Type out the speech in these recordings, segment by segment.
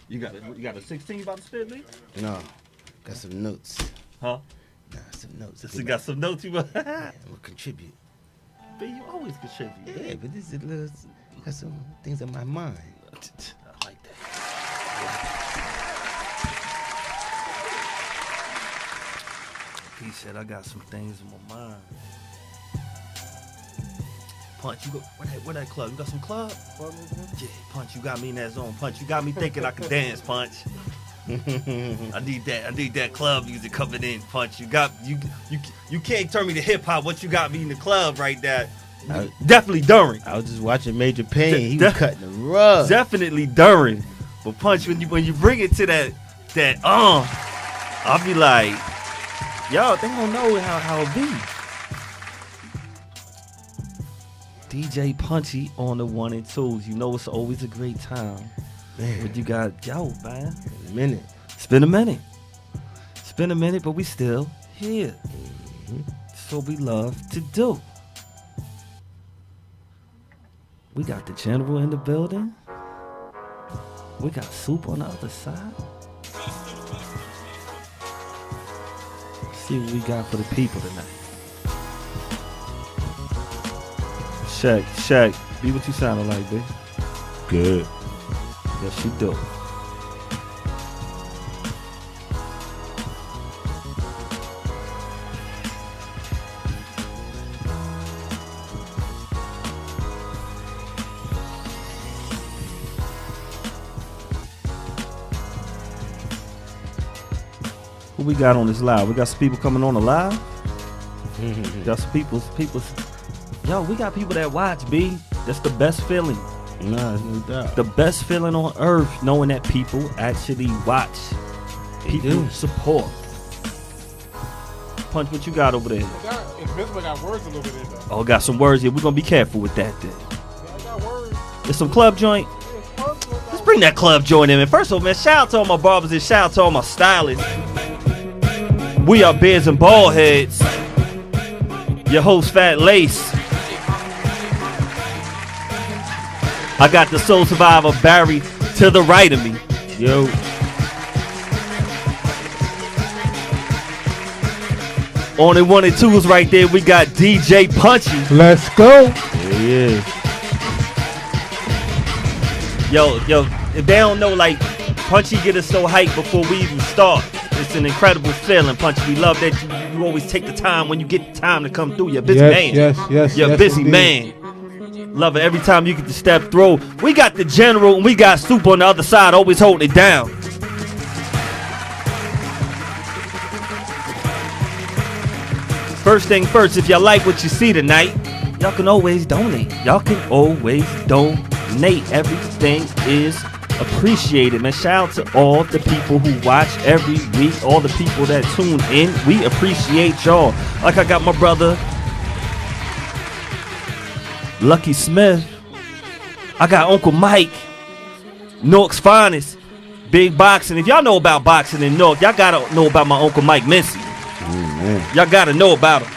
You got a 16 you about to spit, me? No, got some notes. Huh? Nah, some notes. You got some notes you want? I'm gonna contribute. But you always contribute. Yeah, but this is a little, got some things on my mind. I like that. He said, I got some things in my mind. Punch, you go, where that club? You got some club? Yeah, Punch, you got me in that zone. Punch, you got me thinking I can dance, Punch. I need that club music coming in, Punch. You can't turn me to hip hop. What you got me in the club right now? Definitely during. I was just watching Major Payne. He was cutting the rug. Definitely during. But Punch, when you bring it to that I'll be like, y'all, they don't know how it be. DJ Punchy on the 1 and 2s. You know it's always a great time. Man. But you got, man. It's been a minute. It's been a minute, but we still here. Mm-hmm. So we love to do. We got the general in the building. We got Soup on the other side. Let's see what we got for the people tonight. Shaq, be what you sounding like, babe. Good. Yes, you do. Who we got on this live? We got some people coming on the live. Got some people. Yo, we got people that watch, B. That's the best feeling. Nah, no doubt. The best feeling on earth, knowing that people actually watch. People support. Punch, what you got over there? Invisible got words a little bit in there. Oh, got some words here. We're going to be careful with that then. Yeah, I got words. There's some club joint. Let's bring that club joint in, man. First of all, man, shout out to all my barbers and shout out to all my stylists. We are Beards N Baldheads. Your host, Fat Lace. I got the soul survivor, Barry, to the right of me. Yo. On the 1 and 2s right there, we got DJ Punchy. Let's go. There he is. Yo, if they don't know, like, Punchy get us so hyped before we even start. It's an incredible feeling, Punchy. We love that you always take the time when you get the time to come through. You're a busy man. Yes. You're a busy man. Love it every time you get to step through. We got the general and we got Soup on the other side, always holding it down. First thing first, if y'all like what you see tonight, y'all can always donate. Everything is appreciated, man. Shout out to all the people who watch every week, all the people that tune in. We appreciate y'all. Like I got my brother Lucky Smith. I got Uncle Mike, Newark's finest, big boxing. If y'all know about boxing in Newark, y'all gotta know about my Uncle Mike Mincy. Y'all gotta know about him.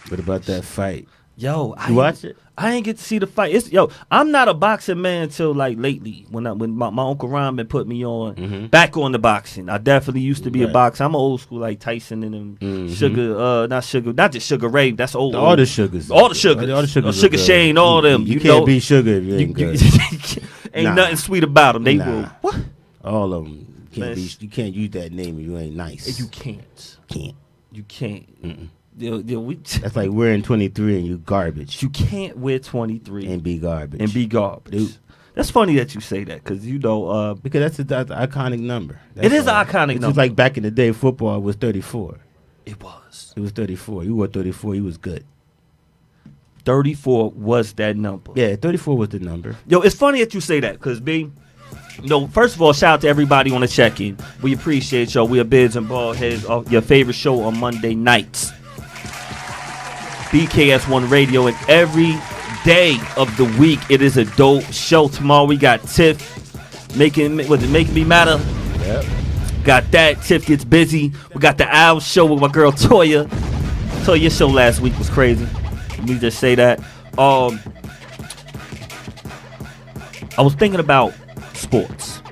What about that fight? Yo, You watch it? I ain't get to see the fight. I'm not a boxing man till like lately when my Uncle Ron been put me on back on the boxing. I definitely used to be a boxer. I'm an old school like Tyson and them not just Sugar Ray. That's old. All the Sugars. Sugar Shane, all them. You can't beat Sugar if you ain't good. Ain't nothing sweet about them. They will. What? All of them. You can't use that name if you ain't nice. You can't. You can't. Mm-mm. That's like wearing 23 and you garbage. You can't wear 23 and be garbage. Dude. That's funny that you say that because because that's the iconic number. It is an iconic number. Just like back in the day, football was 34. It was. It was 34. You wore 34. You was good. 34 was that number. Yeah, 34 was the number. Yo, it's funny that you say that because first of all, shout out to everybody on the check-in. We appreciate y'all. We are Beards N Baldheads, your favorite show on Monday nights. BKS1 Radio, and every day of the week it is a dope show. Tomorrow we got Tiff making me matter. Yep. Got that. Tiff gets busy. We got the Owl show with my girl Toya. Your show last week was crazy. Let me just say that. I was thinking about sports.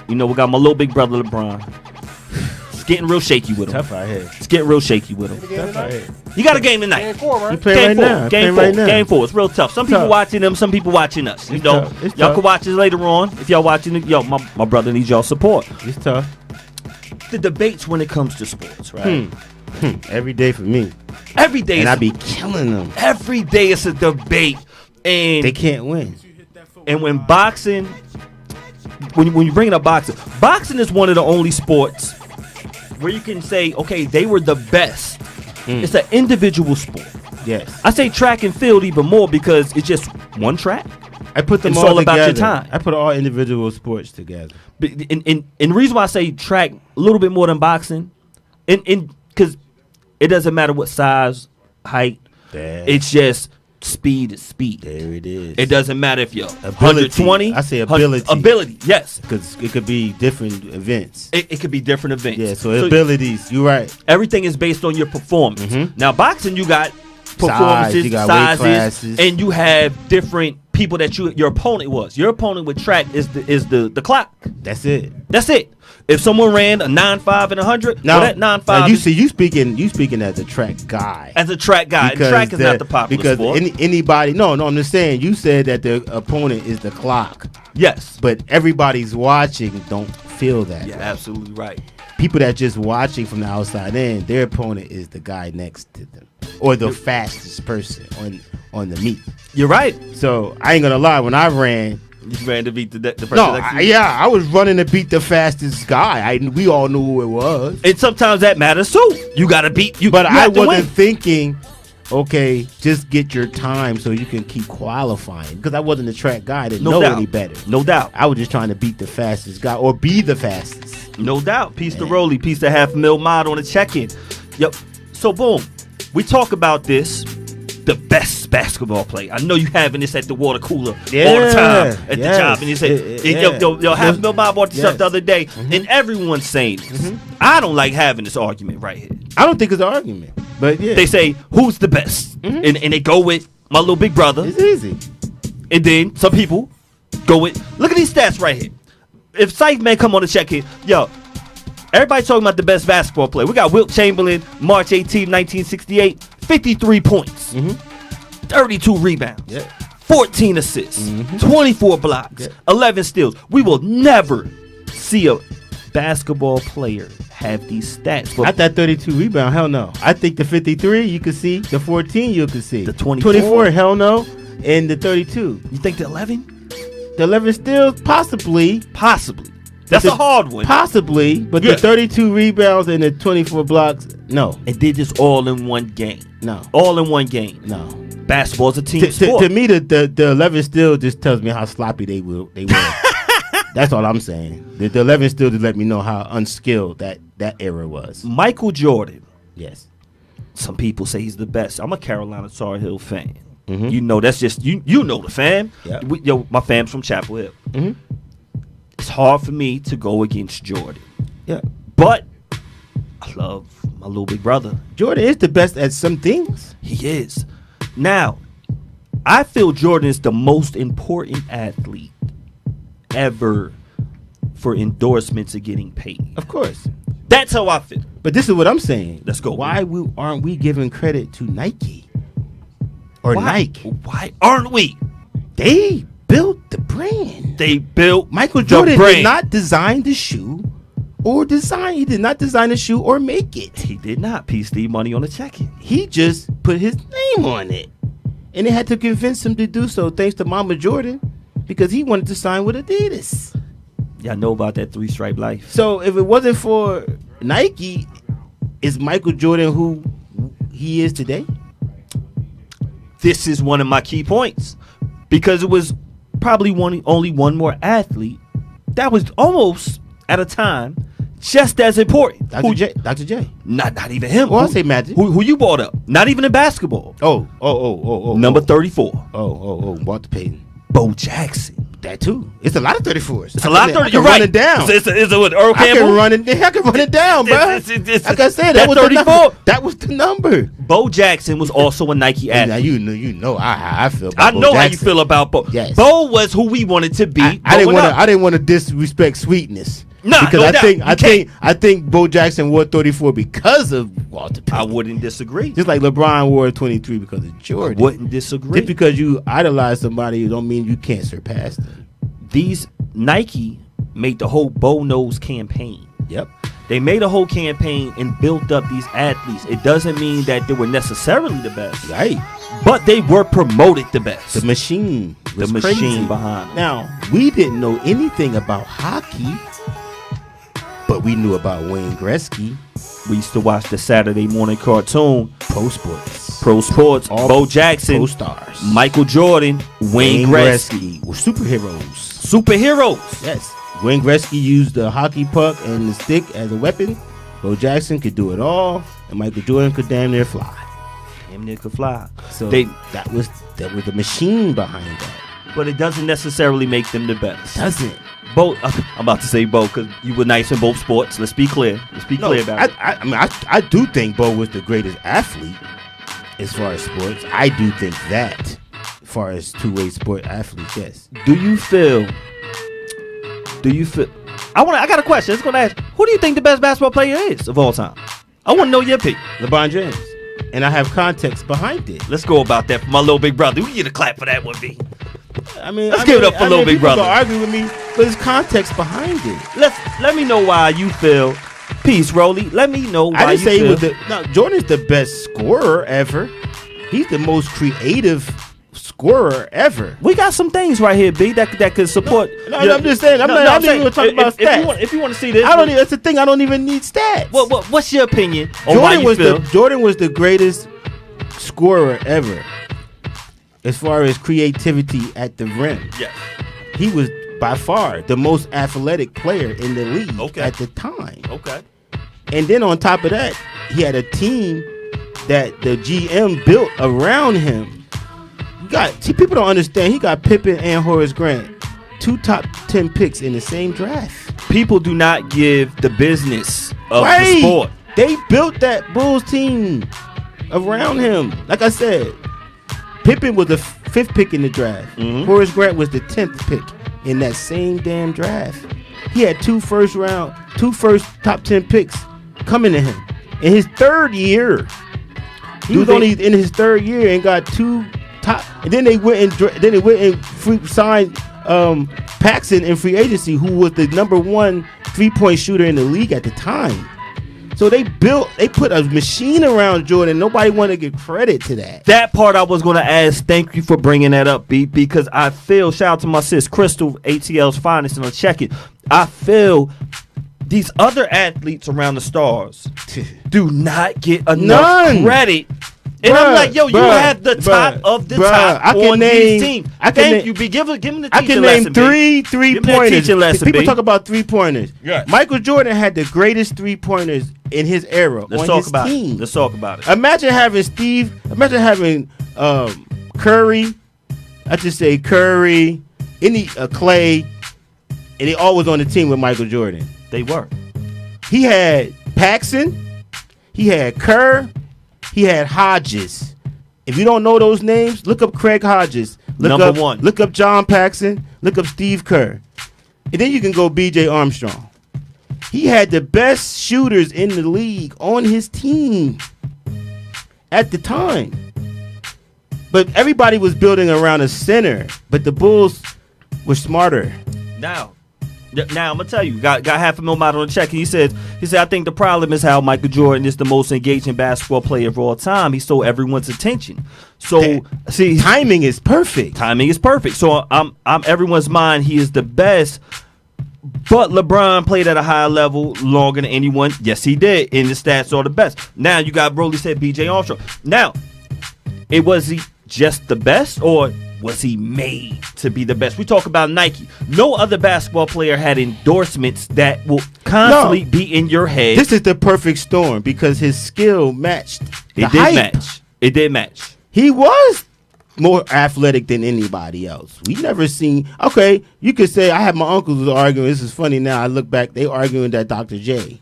You know, we got my little big brother LeBron. It's getting real shaky with him. Tough out here. It's getting real shaky with him. Game tonight? You got a game tonight. Game 4, right? You play right now. Game Play four. right now. Game 4. It's real tough. Some people Tough. watching them. Some people watching us. You It's know, tough. It's y'all tough. can watch this later on. If y'all watching it, yo, my brother needs y'all support. It's tough. The debates when it comes to sports, right? Every day for me. Every day, And is I be killing them. every day it's a debate, and They can't win. when boxing, when you bring up boxing is one of the only sports where you can say, okay, they were the best. It's an individual sport. Yes. I say track and field even more because it's just one track. I put them It's all all about together. your time. I put all individual sports together. And the reason why I say track a little bit more than boxing, because it doesn't matter what size, height. There. It's just speed is speed. There it is. It doesn't matter if you're Ability. 120. I say ability. Ability, yes. Because it could be different events. It could be different events. Yeah, so abilities. You're right. Everything is based on your performance. Now, boxing, you got performances, you got weight sizes, classes. and you have different people that your opponent was. Your opponent with track is the clock. That's it. That's it. If someone ran a 9.5 and 100, Now, well, that 9.5 now you is- see, you speaking as a track guy. as a track guy. And track is not the popular because sport. anybody. No, I'm just saying. You said that the opponent is the clock, Yes. but everybody's watching don't feel that. Yeah, absolutely right. People that just watching from the outside in, their opponent is the guy next to them or the fastest person on the meet. You're right. So I ain't gonna lie. When I ran, You ran to beat the person no, next to you. I was running to beat the fastest guy. We all knew who it was. And sometimes that matters too. You got to beat you. But you I have to wasn't win. thinking, okay, just get your time so you can keep qualifying. Because I wasn't a track guy. I didn't No know doubt. any better. No doubt. I was just trying to beat the fastest guy or be the fastest. No doubt. Piece to Rolly, piece to half mil mod on the check-in. Yep. So boom, we talk about this. The best basketball player. I know you having this at the water cooler all the time at the job, and you say, "Yo, half mil mod bought this up the other day," and everyone's saying this. I don't like having this argument right here. I don't think it's an argument. But yeah. They say, "Who's the best?" And they go with my little big brother. It's easy. And then some people go with, look at these stats right here. If Syfe Man come on the check in, yo, everybody talking about the best basketball player. We got Wilt Chamberlain, March 18, 1968, 53 points, 32 rebounds, 14 assists, 24 blocks, 11 steals. We will never see a basketball player have these stats. But Not that 32 rebound, hell no. I think the 53 you could see, the 14 you could see. The 24? 24, hell no. And the 32. you think the 11? The 11 still possibly. Possibly. That's The- a hard one. Possibly, but Yeah. the 32 rebounds and the 24 blocks, no. And did this all in one game. No. All in one game. No. Basketball's a team To sport. me, the 11 still just tells me how sloppy they were. That's all I'm saying. The 11 still just let me know how unskilled that era was. Michael Jordan. Yes. Some people say he's the best. I'm a Carolina Tar Heel fan. Mhm. You know, that's just you know the fam. Yeah. My fam's from Chapel Hill. Mhm. It's hard for me to go against Jordan, Yeah. but I love my little big brother. Jordan is the best at some things. He is. Now, I feel Jordan is the most important athlete ever for endorsements and getting paid. Of course. That's how I feel. But this is what I'm saying. Let's go. Why aren't we giving credit to Nike? Or Nike? Why aren't we? They built the brand. They built Michael the Jordan brand. did not design the shoe he did not design the shoe or make it. He did not. P. Steve money on the check-in. He just put his name on it. And they had to convince him to do so thanks to Mama Jordan because he wanted to sign with Adidas. Y'all know about that 3-stripe life. So if it wasn't for Nike, is Michael Jordan who he is today? This is one of my key points because it was probably only one more athlete that was almost at a time just as important. Dr. J. Dr. J. Not even him. Well, I say Magic. Who you brought up? Not even in basketball. Oh. Number 34. Walter Payton. Bo Jackson. That too. It's a lot of 34s. It's a lot of 30. You're run right. it down. It's what Earl I Campbell. can run it down, bro. Like I said, that was 34. the number. That was the number. Bo Jackson was also a Nike athlete. Now you know how I feel about I know Bo how you Jackson. feel about Bo. Yes. Bo was who we wanted to be. I didn't want to disrespect sweetness. Nah, because no doubt. I think Bo Jackson wore 34 because of Walter Payton. I wouldn't disagree. Just like LeBron wore 23 because of Jordan. I wouldn't disagree. Just because you idolize somebody, don't mean you can't surpass them. These Nike made the whole Bo Knows campaign. Yep. They made a whole campaign and built up these athletes. It doesn't mean that they were necessarily the best. Right. But they were promoted the best. The machine was the machine crazy. behind them. Now, we didn't know anything about hockey, but we knew about Wayne Gretzky. We used to watch the Saturday morning cartoon. Pro Sports. All Bo Jackson. Pro Stars. Michael Jordan. Wayne Gretzky. were superheroes. Superheroes. Yes. Wayne Gretzky used the hockey puck and the stick as a weapon. Bo Jackson could do it all, and Michael Jordan could damn near fly. Damn near could fly. So that was the machine behind that. But it doesn't necessarily make them the best. Doesn't. Both. I'm about to say both because you were nice in both sports. Let's be clear. Clear about it. I do think Bo was the greatest athlete as far as sports. I do think that as far as two-way sport athletes, yes. Do you feel? I got a question. I was gonna ask. Who do you think the best basketball player is of all time? I want to know your opinion. LeBron James. And I have context behind it. Let's go about that for my little big brother. We get a clap for that one, B. Let's give it up for little big brother. Argue with me, but there's context behind it. Let me know why you feel. Peace, Rolly. Let me know why I didn't you say feel. he was Jordan's the best scorer ever. He's the most creative scorer ever. We got some things right here, B, that could support. No, I'm just saying. I'm not even talking about stats. If you want to see this, that's the thing. I don't even need stats. What's your opinion on why you feel? Jordan was the greatest scorer ever, as far as creativity at the rim. Yes. He was by far the most athletic player in the league at the time. Okay. And then on top of that, he had a team that the GM built around him. People don't understand. He got Pippen and Horace Grant, 2 top 10 picks in the same draft. People do not give the business of the sport. They built that Bulls team around him. Like I said, Pippen was the 5th pick in the draft. Mm-hmm. Horace Grant was the 10th pick in that same damn draft. He had 2 first top 10 picks coming to him in his 3rd year. He was only in his 3rd year and got 2 top. And then they went and signed Paxson in free agency, who was the number 1 3-point shooter in the league at the time. So they put a machine around Jordan. Nobody wanted to give credit to that. That part I was going to ask. Thank you for bringing that up, B, because I feel, shout out to my sis, Crystal, ATL's finest, and I'll check it. I feel these other athletes around the stars do not get enough credit. And I'm like, yo, you have the top of the top on these teams. Thank you, B. Give him the teaching lesson, I can name 3 3-pointers. People B. talk about 3-pointers. Yes. Michael Jordan had the greatest 3-pointers in his era on his team. Let's talk about it. Imagine having Curry. I just say Curry, Clay, and they all was on the team with Michael Jordan. They were. He had Paxson. He had Kerr. He had Hodges. If you don't know those names, look up Craig Hodges. Number 1. Look up John Paxson. Look up Steve Kerr. And then you can go B.J. Armstrong. He had the best shooters in the league on his team at the time. But everybody was building around a center. But the Bulls were smarter. Now I'm gonna tell you, got $500,000 on the check. And he said, I think the problem is how Michael Jordan is the most engaging basketball player of all time. He stole everyone's attention. So see, timing is perfect. So I'm everyone's mind. He is the best. But LeBron played at a higher level longer than anyone. Yes, he did. And the stats are the best. Now you got Broly said B.J. Armstrong. Now, was he just the best, or was he made to be the best? We talk about Nike. No other basketball player had endorsements that will constantly be in your head. This is the perfect storm because his skill matched the hype. It did match. He was more athletic than anybody else. We never seen. Okay, you could say I have my uncles was arguing. This is funny now. I look back, they arguing that Dr. J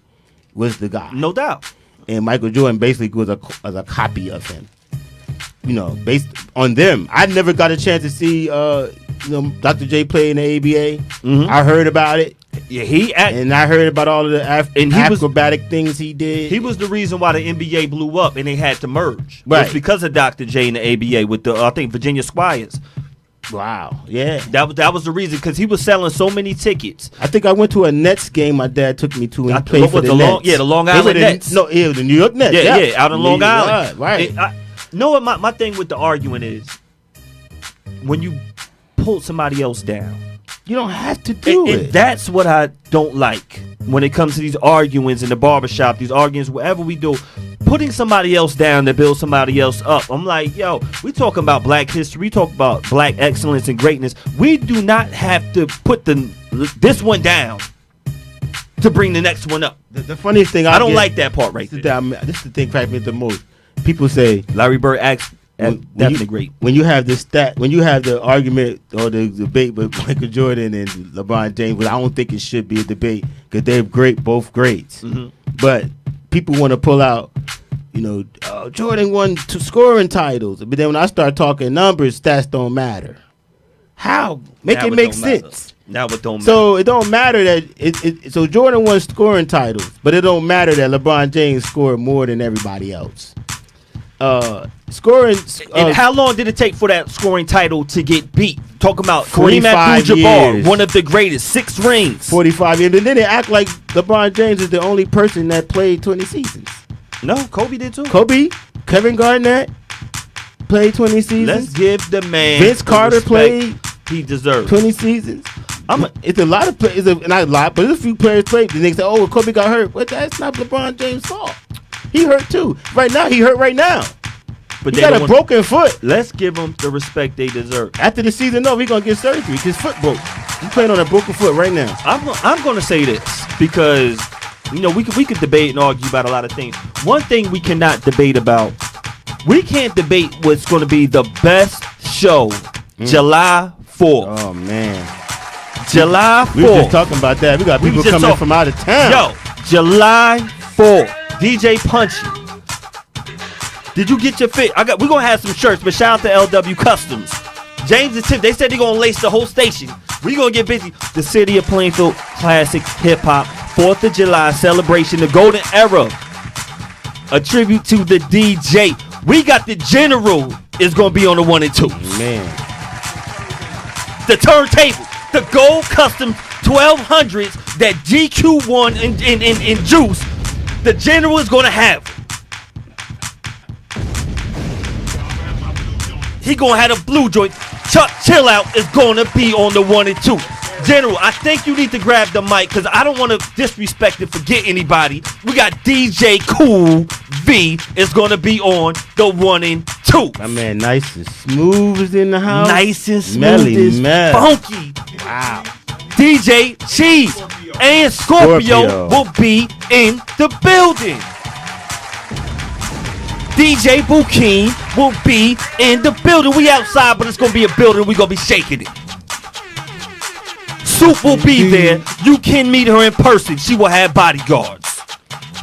was the guy. No doubt. And Michael Jordan basically was a copy of him. You know, based on them. I never got a chance to see Dr. J play in the ABA. Mm-hmm. I heard about it. Yeah, and I heard about all of the acrobatic things he did. He was the reason why the NBA blew up and they had to merge. Right. It was because of Dr. J and the ABA with the I think Virginia Squires. Wow. Yeah. That was the reason because he was selling so many tickets. I think I went to a Nets game my dad took me to and he played for the Nets. The Long Island Nets. No, it was the New York Nets. Yeah, out in Long Island. Right. Know what my thing with the arguing is? When you pull somebody else down. You don't have to do it. That's what I don't like when it comes to these arguments in the barbershop, these arguments, whatever we do, putting somebody else down to build somebody else up. I'm like, yo, we talking about black history, we talk about black excellence and greatness. We do not have to put this one down to bring the next one up. The funniest thing I don't like that part right there. This is the thing cracks me the most. People say Larry Bird acts definitely great. When you have the argument or the debate with Michael Jordan and LeBron James, but I don't think it should be a debate because they're both greats. Mm-hmm. But people want to pull out, Jordan won 2 scoring titles. But then when I start talking numbers, stats don't matter. How? Make it make sense. Now it don't matter. So it don't matter that so Jordan won scoring titles, but it don't matter that LeBron James scored more than everybody else. Scoring. And how long did it take for that scoring title to get beat? Talking about Kareem Abdul-Jabbar, one of the greatest, 6 rings. 45 years. And then they act like LeBron James is the only person that played 20 seasons. No, Kobe did too. Kevin Garnett played 20 seasons. Let's give the man Vince Carter played. He deserves 20 seasons. It's a lot of players, not a lot, but a few players played. And they say, "Oh, Kobe got hurt," but that's not LeBron James' fault. He hurt too. Right now, he hurt right now. But he got a broken foot. Let's give him the respect they deserve. After the season over, he's gonna get surgery. His foot broke. He's playing on a broken foot right now. I'm gonna say this because we could debate and argue about a lot of things. One thing we cannot debate about. We can't debate what's going to be the best show. July 4th. Oh man. July 4th. We were just talking about that. We got people coming from out of town. Yo, July 4th. DJ Punchy. Did you get your fit? We're gonna have some shirts, but shout out to LW Customs. James and Tim, they said they're gonna lace the whole station. We gonna get busy. The City of Plainfield Classic Hip Hop 4th of July celebration, the golden era. A tribute to the DJ. We got the General is gonna be on the 1 and 2. Man. The turntable, the gold custom 1200s that GQ won in Juice. The General is gonna have. He gonna have a blue joint. Chuck Chill Out is gonna be on the 1 and 2. General, I think you need to grab the mic because I don't want to disrespect and forget anybody. We got DJ Cool V is gonna be on the 1 and 2. My man, nice and smooth is in the house. Nice and smooth, funky. Wow. DJ Cheese and Scorpio will be in the building. DJ Bookeen will be in the building. We outside, but it's going to be a building. We're going to be shaking it. Soup will be there. You can meet her in person. She will have bodyguards.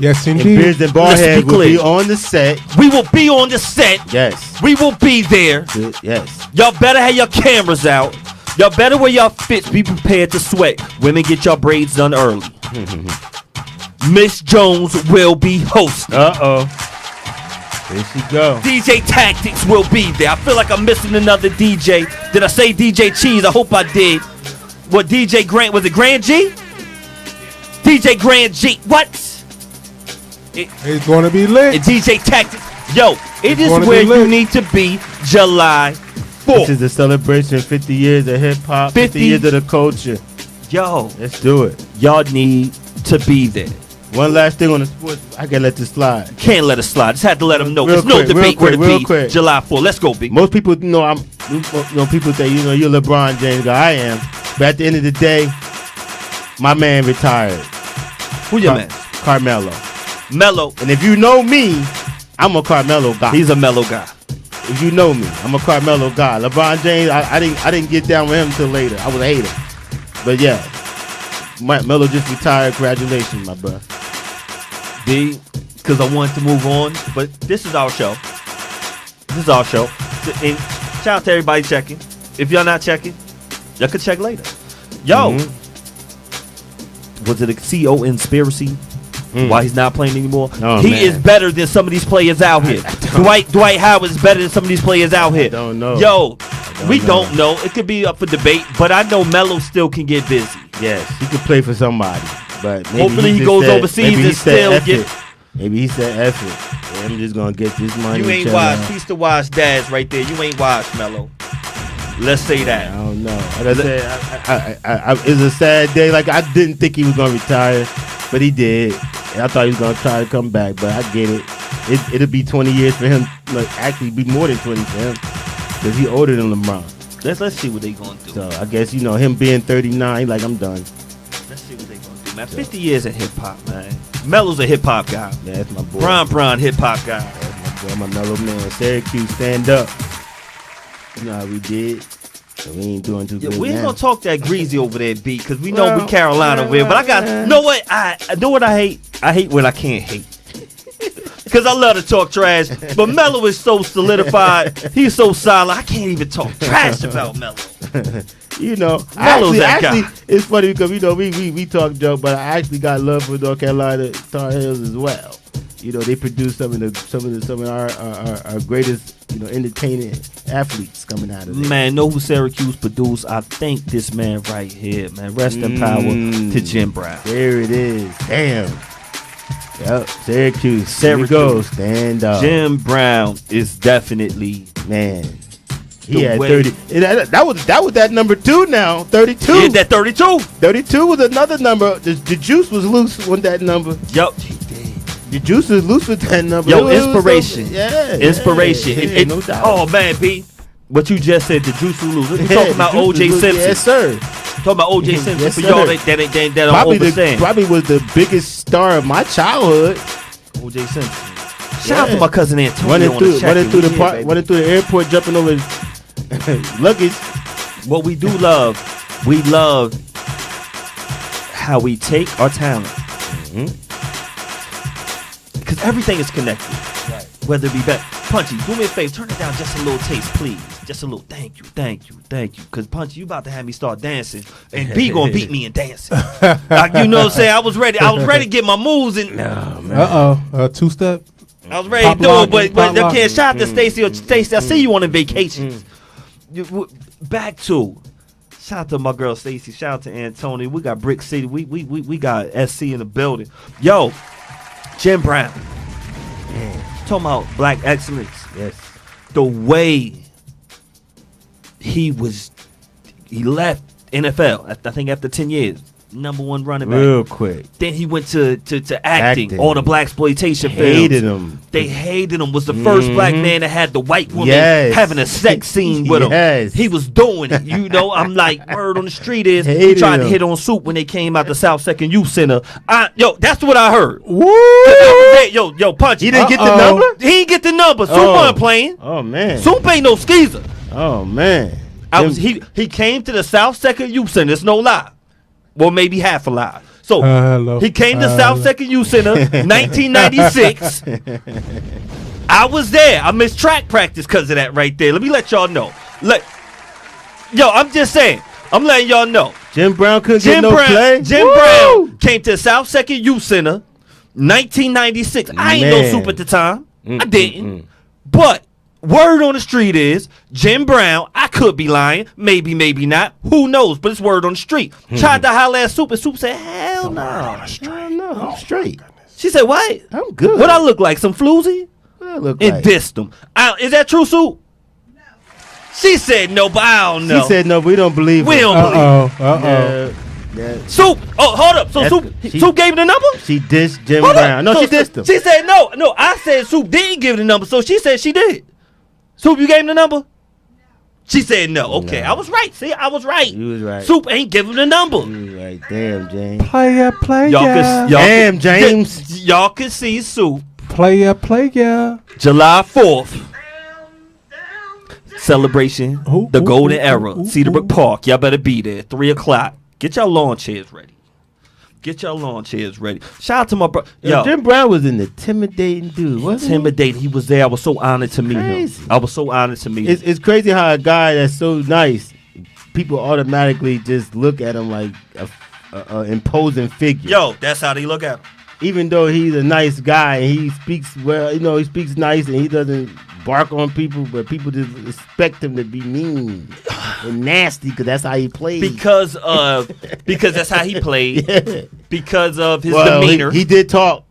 Yes, indeed. And Beards N Baldheads will be on the set. We will be on the set. Yes. We will be there. Yes. Y'all better have your cameras out. Y'all better wear y'all fits. Be prepared to sweat. Women, get your braids done early. Miss Jones will be hosting. Uh-oh. There she go. DJ Tactics will be there. I feel like I'm missing another DJ. Did I say DJ Cheese? I hope I did. What, DJ Grant? Was it Grand G? DJ Grand G. What? It's going to be lit. DJ Tactics. Yo, it is where you need to be July 4th. This is the celebration of 50 years of hip-hop, 50 years of the culture. Yo. Let's do it. Y'all need to be there. One last thing on the sports. I can't let this slide. Can't let it slide. Just had to let them know. There's no debate where to be. Quick. July 4th. Let's go, B. Most people people say, you're LeBron James guy. I am. But at the end of the day, my man retired. Who your man? Carmelo. Mello. And if you know me, I'm a Carmelo guy. He's a Mello guy. if you know me, I'm a Carmelo guy. LeBron James, I didn't get down with him until later. I was a hater. But yeah, Melo just retired. Congratulations, my bro. B, because I wanted to move on, but this is our show. This is our show. And shout out to everybody checking. If y'all not checking, y'all can check later. Yo, was it a CO conspiracy? Why he's not playing anymore? Oh, he man. is better than some of these players out here. Dwight Howard is better than some of these players out here. I don't know. Yo, we don't know. It could be up for debate, but I know Melo still can get busy. Yes, he could play for somebody. But maybe hopefully he just goes said- overseas maybe he and said still F get. it. Maybe he said F it. Yeah, I'm just gonna get this money. You ain't chill watched. out. Peace to watch dads right there. You ain't watched Melo. Let's say I that. don't know. Like I said, it's a sad day. Like I didn't think he was gonna retire, but he did. And I thought he was gonna try to come back, but I get it. It'll be 20 years for him. Like actually, be more than 20 for him because he older than LeBron. Let's see what they gonna do. So I guess him being 39, like I'm done. Let's see what they gonna do, man. 50 years of hip hop, man. Melo's a hip hop guy. Yeah, that's my boy. Bron hip hop guy. That's my boy, my mellow man. Syracuse, stand up. You know how we did. So we ain't doing too good We ain't now. gonna talk that greasy over there, B, because we know Well, we Carolina with. But I got know what I hate. I hate what I can't hate. Because I love to talk trash, but Melo is so solidified. He's so solid. I can't even talk trash about Melo. Actually, that guy. it's funny because we talk joke, but I actually got love for North Carolina Tar Heels as well. They produce some of our greatest entertaining athletes coming out of there. Man, know who Syracuse produced? I think this man right here, man. Rest in power to Jim Brown. There it is. Damn. Yep, Syracuse. Here we go. Stand up. Jim Brown is definitely Man. He The had way- 30. That was that number 2 now. 32. yeah, that 32. 32 was another number. The juice was loose with that number. Yo, The juice was loose with that number. Yo, It was inspiration. so- yeah. Inspiration. Yeah, no doubt. Oh man, B. What you just said, the juice will lose. We're Yeah, talking about the juice O.J. was loose. Simpson. Yes, sir. Talking about O.J. Simpson Yes, for sir. y'all that don't understand. Probably was the biggest star of my childhood. O.J. Simpson. Shout out to my cousin Antonio Running on through the chat. running through the airport, jumping over luggage. What we love how we take our talent. Because everything is connected. Right. Whether it be better. Punchy, do me a favor, turn it down just a little taste, please. Just a little. Thank you. Because Punchy, you about to have me start dancing, and B gonna beat me in dancing. Like, you know what I'm saying? I was ready to get my moves in. Two step. I was ready Pop to do lock, it, but pop they lock. can't. Shout out to Stacy. I see you on the vacations. Back to. Shout out to my girl Stacy. Shout out to Antonio. We got Brick City. We got SC in the building. Yo, Jim Brown. Talking about black excellence. Yes. The way he left NFL, I think after 10 years, number one running back. Real quick. Then he went to acting, all the black exploitation films. Hated him. They hated him. Was the first black man that had the white woman Yes. having a sex scene with Yes. him. He was doing it. I'm like, word on the street is he Hated tried to him. hit on Soup when they came out the South Second Youth Center. That's what I heard. Woo! Yo, Punch. He didn't get the number? He didn't get the number. Soup Oh. wasn't playing. Oh man. Soup ain't no skeezer. Oh man. He came to the South Second Youth Center. It's no lie. Well, maybe half a lie. So Hello. he came to South Second Youth Center, 1996. I was there. I missed track practice because of that right there. Let me let y'all know. I'm just saying. I'm letting y'all know. Jim Brown couldn't get no play. Jim Woo! Brown came to South Second Youth Center, 1996. I ain't no Man. Soup at the time. I didn't. But word on the street is Jim Brown, I could be lying, maybe not, who knows, but it's word on the street. Tried to holler at Soup, and Soup said, hell no. No, I'm straight. She said, what? I'm good. What I look like, some floozy? What I look And like? dissed him. Is that true, Soup? No. She said no, but I don't know. She said no, we don't believe we her. don't believe. Yeah. Soup, hold up. So That's- Soup gave him the number? She dissed Jim Hold Brown. up. No, So she dissed him. She said no. I said Soup didn't give the number, so she said she did. Soup, you gave him the number? No. She said no. Okay, No. I was right. See, I was right. You was right. Soup ain't giving the number. You was right. Damn, James. Player. Damn, James. Y'all can see Soup Player. July 4th. celebration, the golden era, Cedarbrook Park. Y'all better be there. 3:00. Get your lawn chairs ready. Shout out to my brother. Yo, Jim Brown was an intimidating dude. Intimidating. He was there. I was so honored to meet him. It's crazy how a guy that's so nice, people automatically just look at him like a imposing figure. Yo, that's how they look at him. Even though he's a nice guy and he speaks well, he speaks nice and he doesn't bark on people, but people just expect him to be mean and nasty because that's how he plays. Because that's how he played. Yeah. Because of his demeanor. He did talk.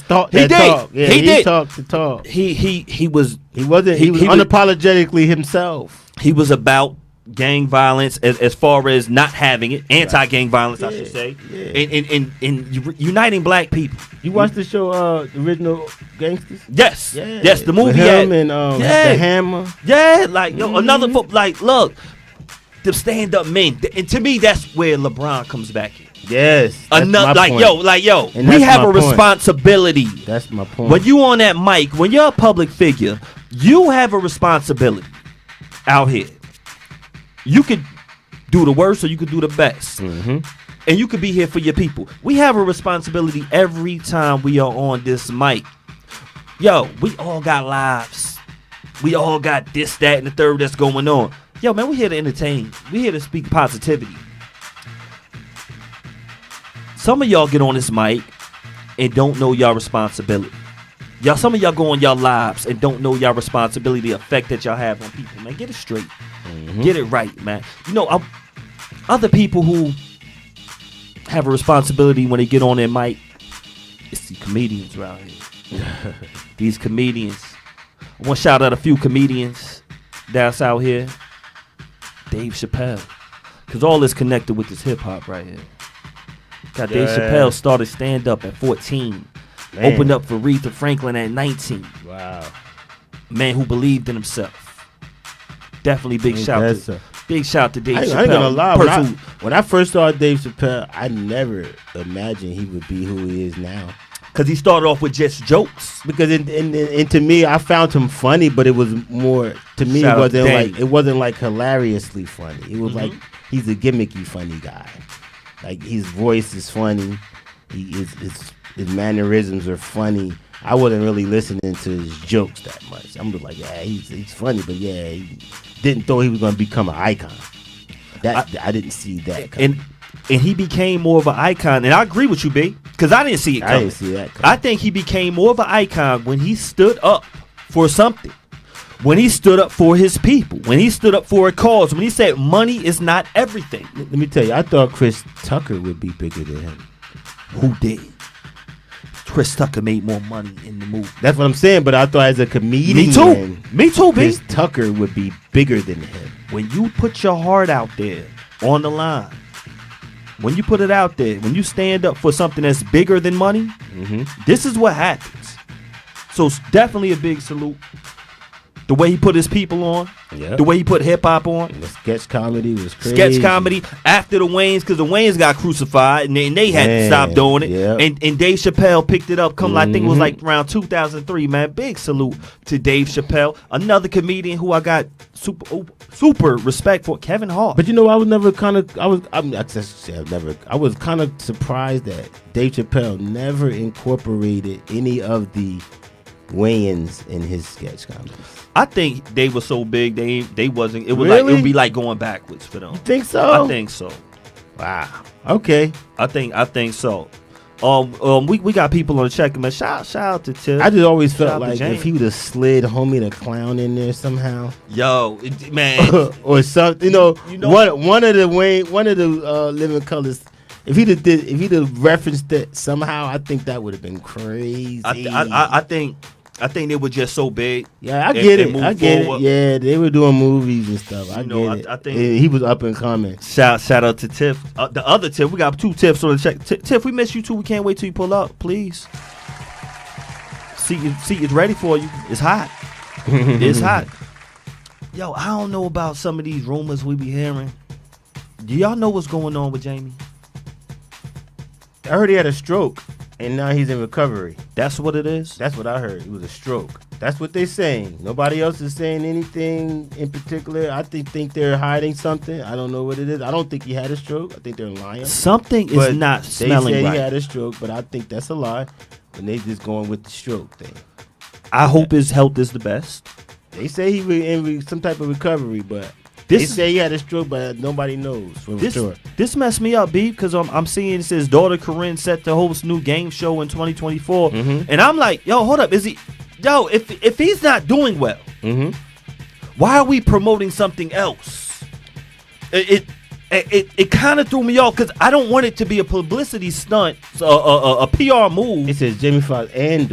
Talk. Yeah, he did talk to talk. He was unapologetically himself. He was about gang violence as far as not having it, anti-gang violence, I should say, and uniting black people. You watched the show, Original Gangsters? Yes, yes, the movie. With him and the Hammer. Yeah, like another look, the stand-up men, and to me that's where LeBron comes back in. Yes, another we have a responsibility. That's my point. When you on that mic, when you're a public figure, you have a responsibility out here. You could do the worst or you could do the best. Mm-hmm. And you could be here for your people. We have a responsibility every time we are on this mic. Yo, we all got lives. We all got this, that, and the third that's going on. Yo, man, we're here to entertain. We're here to speak positivity. Some of y'all get on this mic and don't know y'all responsibility. Some of y'all go on y'all lives and don't know y'all responsibility, the effect that y'all have on people. Man, get it straight. Mm-hmm. Get it right, man. Other people who have a responsibility when they get on their mic, it's the comedians around here. These comedians. I want to shout out a few comedians that's out here. Dave Chappelle. Because all this connected with this hip-hop right here. Dave Chappelle started stand-up at 14. Man. Opened up for Aretha Franklin at 19. Wow. Man who believed in himself. Definitely big shout to Dave Chappelle. I ain't gonna lie. When I first saw Dave Chappelle, I never imagined he would be who he is now. Because he started off with just jokes. Because and to me, I found him funny, but it was more, to me, it wasn't like hilariously funny. It was like he's a gimmicky funny guy. Like his voice is funny. His mannerisms are funny. I wasn't really listening to his jokes that much. I'm just like, yeah, he's funny, but yeah, he didn't thought he was going to become an icon. I didn't see that coming. And he became more of an icon. And I agree with you, B, because I didn't see it coming. I didn't see that coming. I think he became more of an icon when he stood up for something. When he stood up for his people. When he stood up for a cause. When he said money is not everything. Let me tell you, I thought Chris Tucker would be bigger than him. Who did? Chris Tucker made more money in the movie. That's what I'm saying, but I thought as a comedian, Me too, B. Chris Tucker would be bigger than him. When you put your heart out there on the line, when you put it out there, when you stand up for something that's bigger than money, this is what happens. So it's definitely a big salute. The way he put his people on, the way he put hip-hop on. The sketch comedy was crazy. Sketch comedy after the Wayans, because the Wayans got crucified, and they had to stop doing it. Yep. And Dave Chappelle picked it up, I think it was like around 2003, man. Big salute to Dave Chappelle. Another comedian who I got super respect for, Kevin Hart. But I was kind of surprised that Dave Chappelle never incorporated any of the Wayans in his sketch comedy. I think they were so big they wasn't. It was really? Like it would be like going backwards for them. You think so? I think so. Wow. Okay. I think so. We got people on the check, man. Shout out to Tiff. I just always felt like if he would have slid Homie the Clown in there somehow. Yo, man, or something. One of the Living Colors. If he'd have referenced it somehow, I think that would have been crazy. I think they were just so big. Yeah, I get it. Yeah, they were doing movies and stuff. I get it. I think he was up and coming. Shout out to Tiff. The other Tiff. We got 2 Tiffs on the check. Tiff, we miss you too. We can't wait till you pull up, please. Seat is ready for you. It's hot. It's hot. Yo, I don't know about some of these rumors we be hearing. Do y'all know what's going on with Jamie? I heard he had a stroke, and now he's in recovery. That's what it is? That's what I heard. It was a stroke. That's what they're saying. Nobody else is saying anything in particular. I think they're hiding something. I don't know what it is. I don't think he had a stroke. I think they're lying. Something is not smelling right. They say he had a stroke, but I think that's a lie. And they just going with the stroke thing. I hope his health is the best. They say he was in some type of recovery, but they say he had a stroke, but nobody knows for sure. This messed me up, B, because I'm seeing it says daughter Corinne set to host new game show in 2024, and I'm like, yo, hold up, is he? Yo, if he's not doing well, why are we promoting something else? It kind of threw me off because I don't want it to be a publicity stunt, a PR move. It says Jamie Foxx and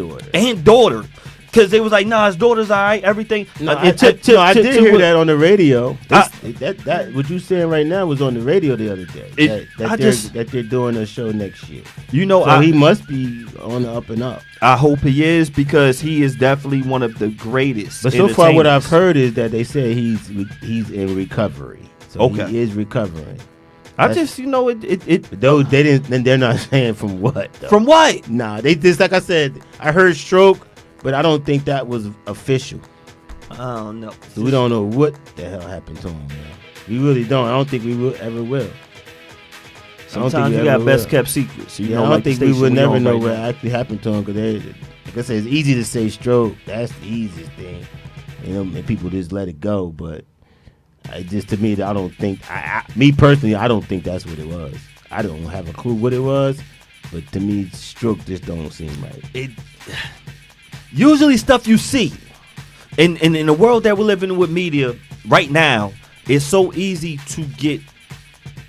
daughter. Because they was like, nah, his daughter's all right, everything. No, I did hear that on the radio. That what you saying right now was on the radio the other day. That they're doing a show next year. You know, so he must be on the up and up. I hope he is, because he is definitely one of the greatest. But so far, what I've heard is that they say he's in recovery. So he is recovering. I just, you know, though they didn't. They're not saying from what. Though. From what? Nah, they just, like I said, I heard stroke. But I don't think that was official. I don't know. So we don't know what the hell happened to him. Man. We really don't. I don't think we ever will. Sometimes you got best kept secrets. So I don't think we would never know what actually happened to him. Because like I said, it's easy to say stroke. That's the easiest thing. You know, and people just let it go. But to me, I don't think. Me personally, I don't think that's what it was. I don't have a clue what it was. But to me, stroke just don't seem right. Usually stuff you see in the world that we're living in with media right now, it's so easy to get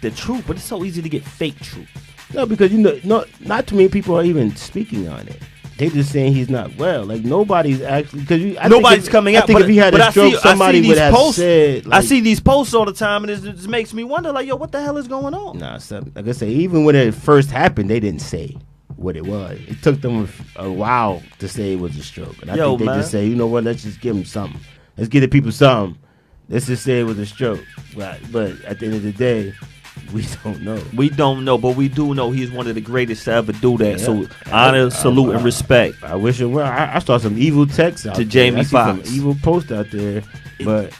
the truth, but it's so easy to get fake truth. No, because not too many people are even speaking on it. They're just saying he's not well. Like nobody's actually nobody's coming out. I think if he had a stroke, somebody would have said. I see these posts all the time, and it just makes me wonder, like, yo, what the hell is going on? Nah, like I say, even when it first happened, they didn't say what it was. It took them a while to say it was a stroke. And I think they just say, you know what, let's just give them something. Let's give the people something. Let's just say it was a stroke. But at the end of the day, we don't know. We don't know, but we do know he's one of the greatest to ever do that. Yeah. So honor, salute, and respect. I wish him well. I saw some evil texts out to Jamie Foxx. Some evil posts out there. But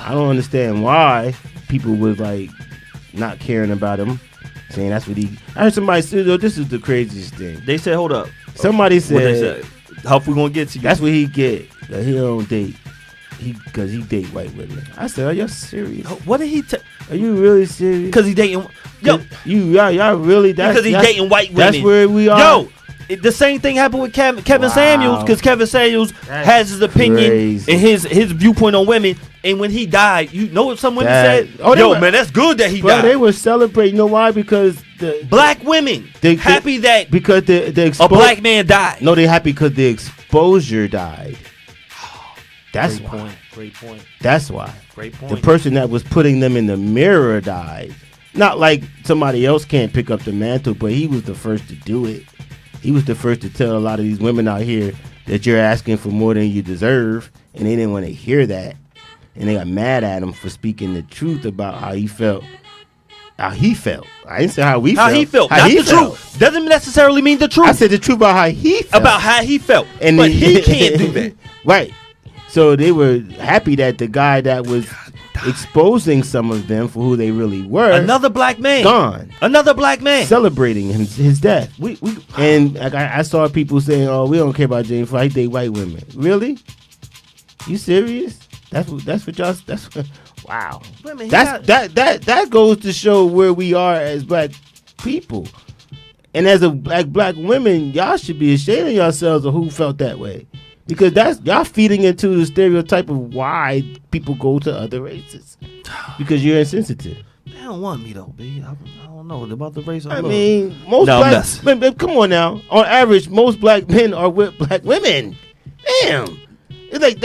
I don't understand why people was like not caring about him. Saying that's what I heard somebody say, this is the craziest thing. They said, hold up. Somebody said, what they said? How we gonna get to you? That's what he get. That he don't date. Because he date white women. I said, are you serious? What did he are you really serious? Because he dating. Yo, y'all really? Because he dating white women. That's where we are. Yo, the same thing happened with Kevin Samuels, because Kevin Samuels has his opinion and his viewpoint on women. And when he died, you know what some women said? Man, that's good that he died. They were celebrating. You know why? Because the black women happy that because a black man died. No, they happy because the exposure died. That's why. Great point. That's why. Great point. The person that was putting them in the mirror died. Not like somebody else can't pick up the mantle, but he was the first to do it. He was the first to tell a lot of these women out here that you're asking for more than you deserve, and they didn't want to hear that. And they got mad at him for speaking the truth about how he felt. How he felt. I didn't say how we felt. How he felt. Not the truth. Doesn't necessarily mean the truth. I said the truth about how he felt. About how he felt. But he can't do that. Right. So they were happy that the guy that was exposing some of them for who they really were. Another black man. Gone. Another black man. Celebrating his death. And I saw people saying, oh, we don't care about James Foxx. He date white women. Really? You serious? That's what y'all. Wow. Women, that goes to show where we are as black people. And as a black women, y'all should be ashamed of yourselves of who felt that way. Because that's y'all feeding into the stereotype of why people go to other races. Because you're insensitive. They don't want me though, B. I don't know about the race. I mean, most black men, come on now. On average, most black men are with black women. Damn. It's like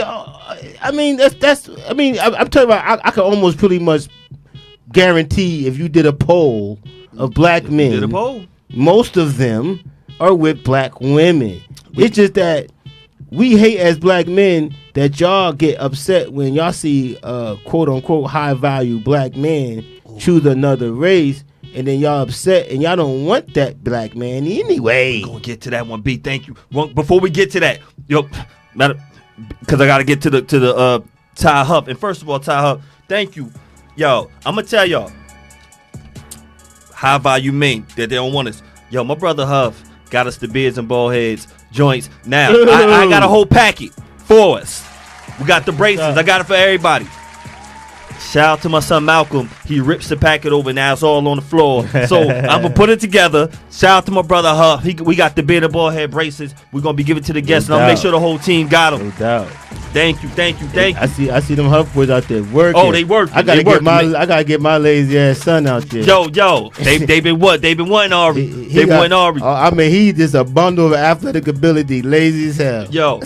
that's. I mean, I'm talking about. I can almost pretty much guarantee if you did a poll of black men, did a poll, most of them are with black women. It's just that we hate as black men that y'all get upset when y'all see quote unquote high value black man choose another race, and then y'all upset and y'all don't want that black man anyway. We're gonna get to that one, B. Thank you. Before we get to that, because I got to get to the Ty Huff. And first of all, Ty Huff, thank you. Yo, I'm going to tell y'all how value mean that they don't want us. Yo, my brother Huff got us the Beards and Baldheads joints. Now, I got a whole packet for us. We got the bracelets. I got it for everybody. Shout out to my son Malcolm. He rips the packet over. Now it's all on the floor. So I'm going to put it together. Shout out to my brother Huff. We got the Beard and Baldhead bracelets. We're going to be giving to the guests. And I'll make sure the whole team got them. No doubt. Thank you. I see them Huff boys out there working. Oh, they working. I gotta get my lazy ass son out there. Yo, they been what? They been wanting Aubrey. They been wanting Aubrey. I mean, he's just a bundle of athletic ability, lazy as hell. Yo,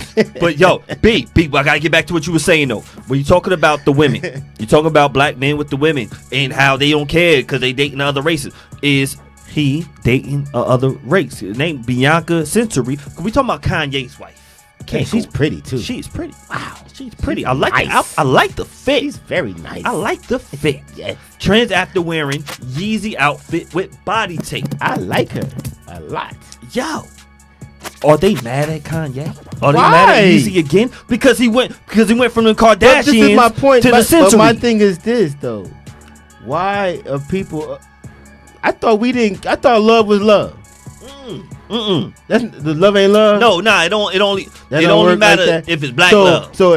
B, I gotta get back to what you were saying though. When you're talking about the women, you're talking about black men with the women and how they don't care because they dating other races. Is he dating other race? His name Bianca Sensory. We talking about Kanye's wife. Okay, she's pretty too. She's pretty. Wow, she's pretty. I like nice. I like the fit. She's very nice. I like the fit. Yes. Trends after wearing Yeezy outfit with body tape. I like her a lot. Yo, are they mad at Kanye? Are they mad at Yeezy again? Because he went from the Kardashians this is my point, to the Sensory. But my thing is this though. Why are people? I thought love was love. The love ain't love. No, it only matter like if it's black love. So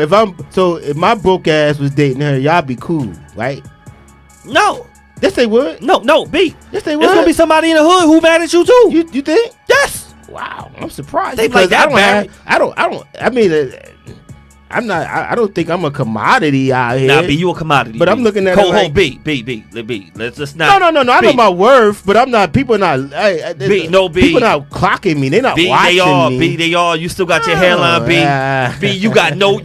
if my broke ass was dating her, y'all be cool, right? No. Yes, they would. No, B. Yes, they would. There's gonna be somebody in the hood who mad at you too. You think? Yes. Wow, I'm surprised. They like that bad. I don't think I'm a commodity out here. Nah, B, you a commodity. But I'm looking at it like, B. Let's just not. No. I know my worth, but I'm not. People not. B. People not clocking me. They not B, watching me. B, they are. You still got your hairline, B. B, you got no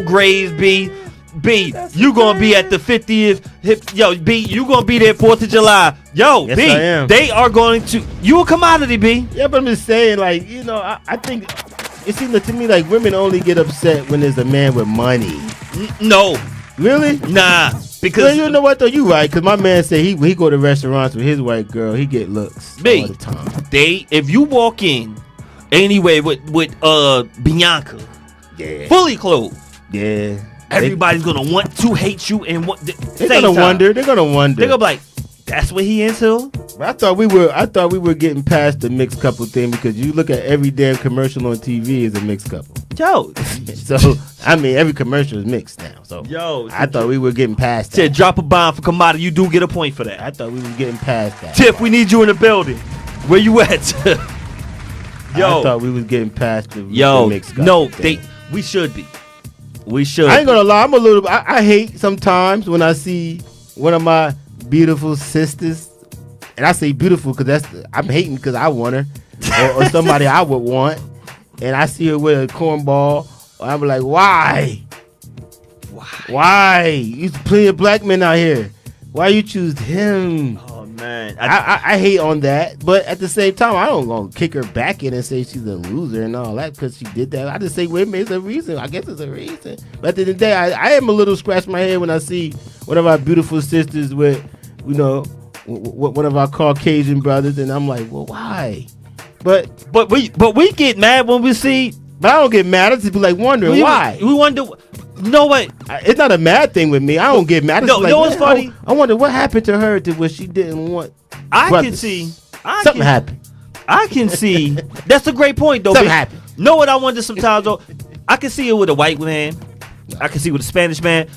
grades, B. B, you gonna be at the 50th. Yo, B, you gonna be there 4th of July. Yo, yes, B, I am. They are going to. You a commodity, B. Yeah, but I'm just saying, like, I think it seems to me like women only get upset when there's a man with money. No. Really? Nah. Because well, you know what though, you right. Because my man said he go to restaurants with his white girl, he get looks B, all the time. If you walk in anyway with Bianca, yeah, fully clothed, yeah, everybody's gonna want to hate you and what they're gonna wonder. They're gonna be like, that's what he into. But I thought we were getting past the mixed couple thing because you look at every damn commercial on TV is a mixed couple. Yo, so I mean every commercial is mixed now. So I thought we were getting past that. Said drop a bomb for commodity. You do get a point for that. I thought we were getting past that. Tiff, we need you in the building. Where you at? Yo, I thought we was getting past the mixed couple. No, thing. we should be. We should. I ain't gonna lie. I'm a little. I hate sometimes when I see one of my beautiful sisters, and I say beautiful because I'm hating because I want her, or somebody I would want, and I see her with a cornball. I'm like, why? You plenty of black men out here. Why you choose him? Oh man, I hate on that, but at the same time, I don't gonna kick her back in and say she's a loser and all that because she did that. I just say, wait a minute, it's a reason. I guess it's a reason. But at the end of the day, I am a little scratch my head when I see one of our beautiful sisters with, one of our Caucasian brothers, and I'm like, well, why? But we get mad when we see. But I don't get mad. I just be like wondering why. We wonder. No way. It's not a mad thing with me. I don't get mad. No, what's funny? I wonder what happened to her to where she didn't want. Can see. Something happened. I can see. That's a great point, though. Something happened. Know what I wonder sometimes, though? I can see it with a white man. I can see it with a Spanish man.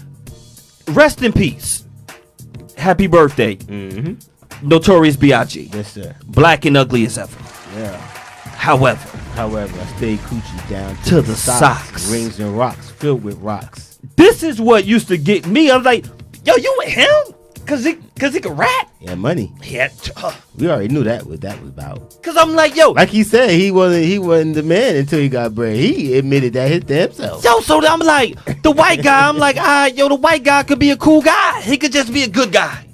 Rest in peace. Happy birthday. Mm-hmm. Notorious B.I.G. Yes, sir. Black and ugly as ever. Yeah. However, I stayed coochie down to the socks. Rings and rocks, filled with rocks. This is what used to get me. I was like, yo, you with him? Cause he could rap? Yeah, money. Yeah. We already knew what that was about. Cause I'm like, yo. Like he said, he wasn't the man until he got bread. He admitted that to himself. Yo, so I'm like, the white guy, I'm like, the white guy could be a cool guy. He could just be a good guy.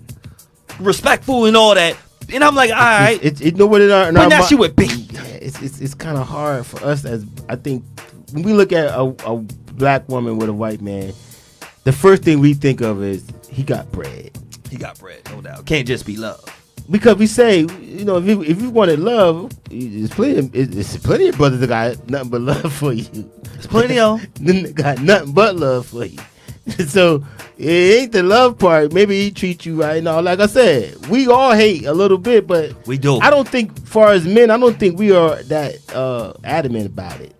Respectful and all that. And I'm like, all right. You know what it are. But now she would be. Yeah, it's kind of hard for us as, I think, when we look at a black woman with a white man, the first thing we think of is he got bread. He got bread, no doubt. Can't just be love. because we say, if you wanted love, it's plenty of brothers that got nothing but love for you. There's plenty of them got nothing but love for you. So it ain't the love part. Maybe he treats you right now. Like I said, we all hate a little bit, but we do. I don't think, far as men, I don't think we are that adamant about it.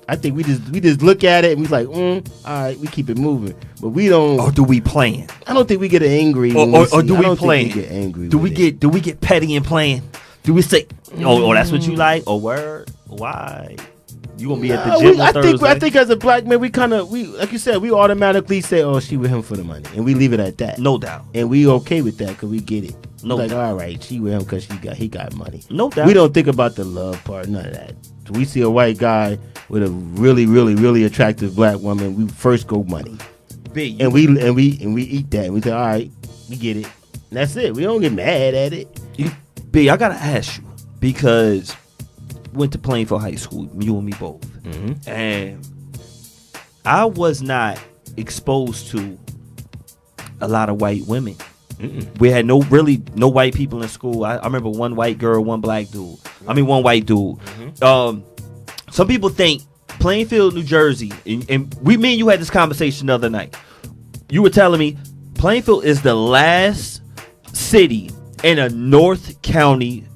I think we just look at it and we like, all right, we keep it moving. But we don't. Or do we plan? I don't think we get angry. Or do we plan? Get angry. Do we get petty and plan? Do we say, oh, that's what you like? Or word? Why? You gonna be at the gym on Thursday? I think as a black man, we like you said, we automatically say, oh, she with him for the money, and we leave it at that. No doubt. And we okay with that because we get it. No like, doubt. all right, she with him because he got money. No doubt. We don't think about the love part, none of that. So we see a white guy with a really, really, really attractive black woman, we first go money. And we eat that. And we say, all right, we get it. And that's it. We don't get mad at it. B, I gotta ask you, because went to Plainfield High School, you and me both. Mm-hmm. And I was not exposed to a lot of white women. Mm-mm. We had no white people in school. I remember one white girl, one white dude. Some people think Plainfield, New Jersey, and me and you had this conversation the other night. You were telling me Plainfield is the last city in a North County,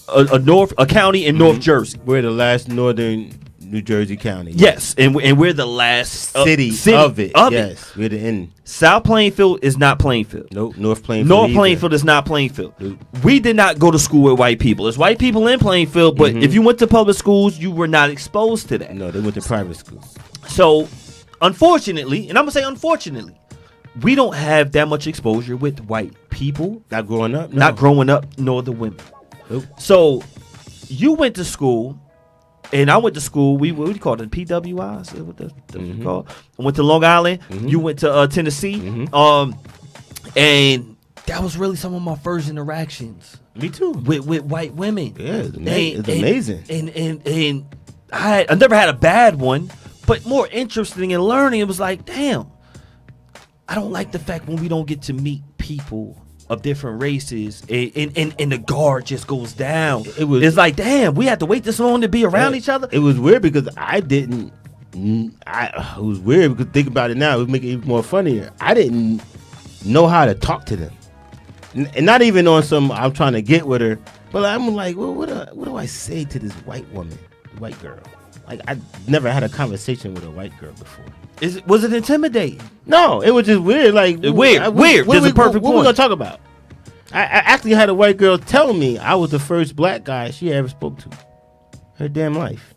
a county in North Jersey. We're the last northern New Jersey county. Yes, and we're the last city of it. Yes, we're the end. South Plainfield is not Plainfield. Nope, North Plainfield. North Plainfield is not Plainfield. Nope. We did not go to school with white people. There's white people in Plainfield, but if you went to public schools, you were not exposed to that. No, they went to private schools. So, unfortunately, and I'm gonna say unfortunately, we don't have that much exposure with white people. Not growing up. No. Not growing up, nor the women. Nope. So, you went to school. And I went to school. What do you call it? PWI? Is that what that's called? I went to Long Island. You went to Tennessee. And that was really some of my first interactions. Me too. With white women. Yeah, it's amazing. And I never had a bad one, but more interesting in learning. It was like, damn, I don't like the fact when we don't get to meet people of different races, and the guard just goes down. It's like, damn, we had to wait this long to be around each other. It was weird because it was weird because think about it now, it would make it even more funnier. I didn't know how to talk to them, and not even on some I'm trying to get with her, but I'm like, well, what do I say to this white woman, white girl? Like, I never had a conversation with a white girl before. Was it intimidating? No, it was just weird. Like weird. There's a perfect point. What we gonna talk about? I actually had a white girl tell me I was the first black guy she ever spoke to, her damn life.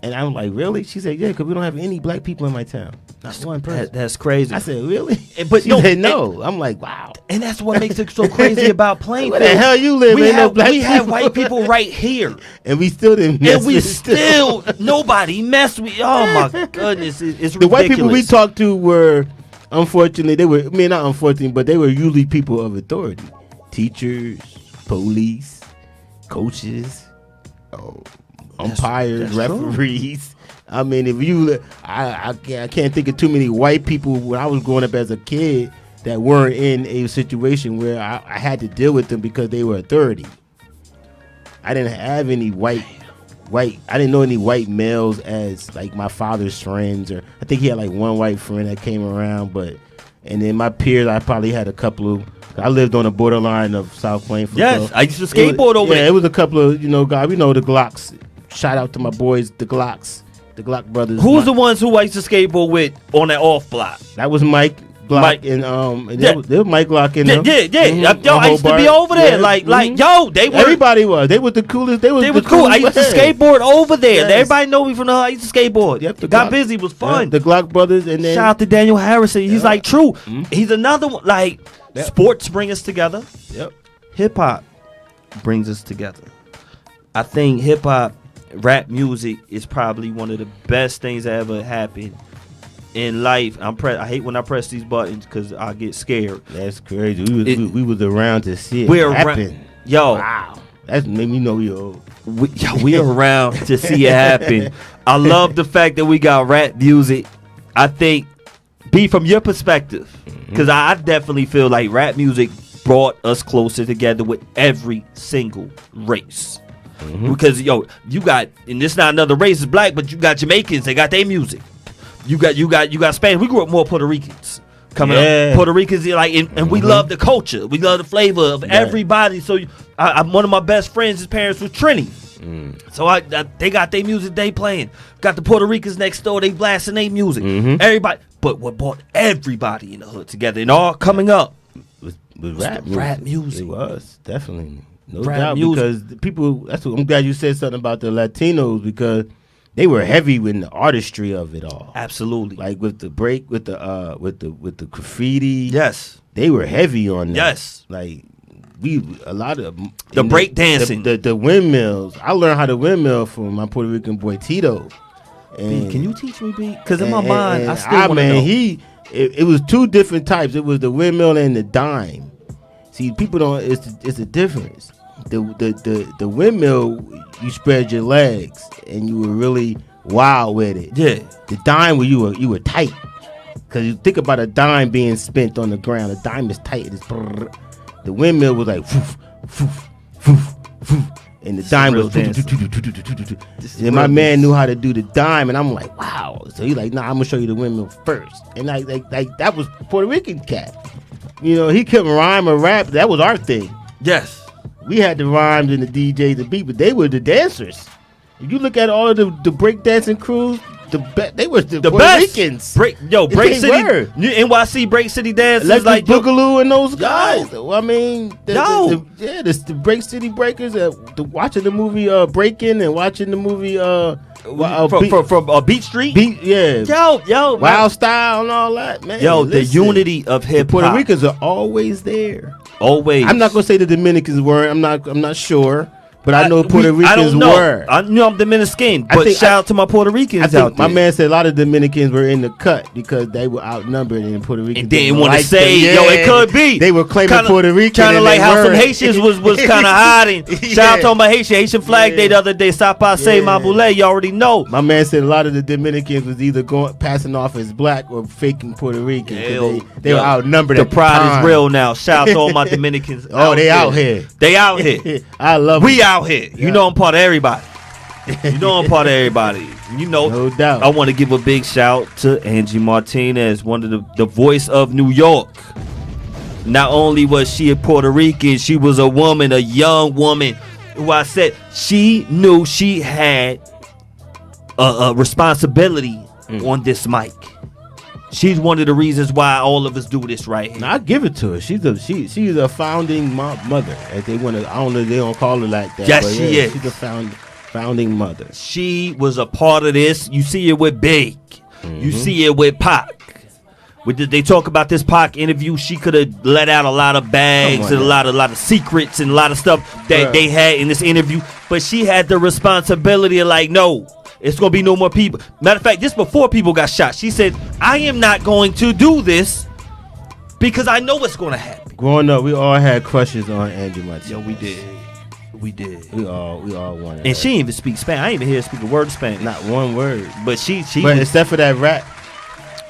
And I'm like, really? She said, yeah, because we don't have any black people in my town. Not one person. That's crazy. I said, really? But she said no. I'm like, wow. And that's what makes it so crazy about Plainfield. Where the hell you live? We have white people right here. And we still didn't mess and we still, nobody messed with. Oh my goodness. It's ridiculous. The white people we talked to were, unfortunately, not unfortunately, but they were usually people of authority. Teachers, police, coaches, umpires, referees. True. I mean, if you, I can't think of too many white people when I was growing up as a kid that weren't in a situation where I had to deal with them because they were authority. I didn't have any white. I didn't know any white males as like my father's friends, or I think he had like one white friend that came around, and then my peers, I probably had a couple of. I lived on the borderline of South Plainfield. Yes, I used to skateboard over there. Yeah, it was a couple of, guys, we know the Glocks. Shout out to my boys, the Glocks, the Glock brothers. Who's the ones who I used to skateboard with on that off block? That was Mike Glock and there was Mike Glock in them. Yeah. Yo, I used to be over there. They were. Everybody was. They were the coolest. They were cool. I used to skateboard over there. Yes. Everybody know me from the hood. I used to skateboard. Yep, Got busy. Was fun. The Glock brothers. And then shout out to Daniel Harrison. He's like true. He's another one. Like sports bring us together. Yep. Hip hop brings us together. I think hip hop, rap music is probably one of the best things that ever happened in life. I hate when I press these buttons because I get scared. That's crazy. We was around to see it happen. Wow. That made me know we old. We around to see it happen. I love the fact that we got rap music. I think, be from your perspective, because I definitely feel like rap music brought us closer together with every single race. Because you got, and this not another race is black, but you got Jamaicans, they got their music. You got Spanish. We grew up more Puerto Ricans coming up. Puerto Ricans, like, and we love the culture. We love the flavor of everybody. So I'm one of my best friends. His parents was Trini. So they got their music they playing. Got the Puerto Ricans next door. They blasting their music. Everybody, but what brought everybody in the hood together and all coming up was rap music. It was definitely no Rap doubt music. because the people. That's what I'm glad you said something about the Latinos because they were heavy in the artistry of it all. Absolutely. Like with the break, with the graffiti. Yes. They were heavy on that. Yes. Like a lot of The break dancing. The windmills. I learned how to windmill from my Puerto Rican boy Tito. And, B, can you teach me, B? Because in my mind, I still want to know. It was two different types. It was the windmill and the dime. See, people don't. It's a difference. The windmill, you spread your legs and you were really wild with it. Yeah. The dime, where you were tight. Because you think about a dime being spent on the ground. A dime is tight. It's brrr. The windmill was like, foof, foof, foof, foof. And the dime was, and my man knew how to do the dime, and I'm like, wow. So he's like, nah, I'm gonna show you the windmill first. And like that was Puerto Rican cat. You know, he couldn't rhyme or rap. That was our thing. Yes. We had the rhymes and the DJs, the beat, but they were the dancers. If you look at all of the breakdancing crews, they were the Puerto best. Ricans. Break City, were. NYC Break City dancers Electric like Boogaloo and those guys. I mean, the Break City Breakers. Watching the movie Breaking and watching the movie from Beat Street. Yo, Wild Style and all that, man. Yo, the unity of hip hop. Puerto Ricans are always there. Always. I'm not gonna say the Dominicans weren't. I'm not sure. But I know Puerto Ricans were. I know I'm Dominican, but shout out to my Puerto Ricans out there. My man said a lot of Dominicans were in the cut because they were outnumbered in Puerto Rican. And didn't want to say, it could be. They were claiming Puerto Rican. Kind of like how some Haitians was kind of hiding. Shout out to my Haitian Flag Day the other day. Stop by, say my boule. You already know. My man said a lot of the Dominicans was either passing off as black or faking Puerto Rican. They were outnumbered. The pride is real now. Shout out to all my Dominicans. They out here. They out here. I love we out here. You know I'm part of everybody. No doubt. I want to give a big shout to Angie Martinez, one of the voice of New York. Not only was she a Puerto Rican, she was a woman, a young woman, who I said she knew she had a responsibility on this mic. She's one of the reasons why all of us do this right here. Now, I give it to her. She's a founding mother. As they want to, I don't know if they don't call her like that. Yes, she is. She's a founding mother. She was a part of this. You see it with Big. You see it with Pac. They talk about this Pac interview. She could have let out a lot of bags and a lot of secrets and a lot of stuff that they had in this interview. But she had the responsibility of like, no. It's going to be no more people. Matter of fact, just before people got shot, she said, I am not going to do this because I know what's going to happen. Growing up, we all had crushes on Angie Martinez. Yo, we did. We all wanted And her. she didn't even speak Spanish. I didn't even hear her speak a word of Spanish. Not one word. But she But except for that rap,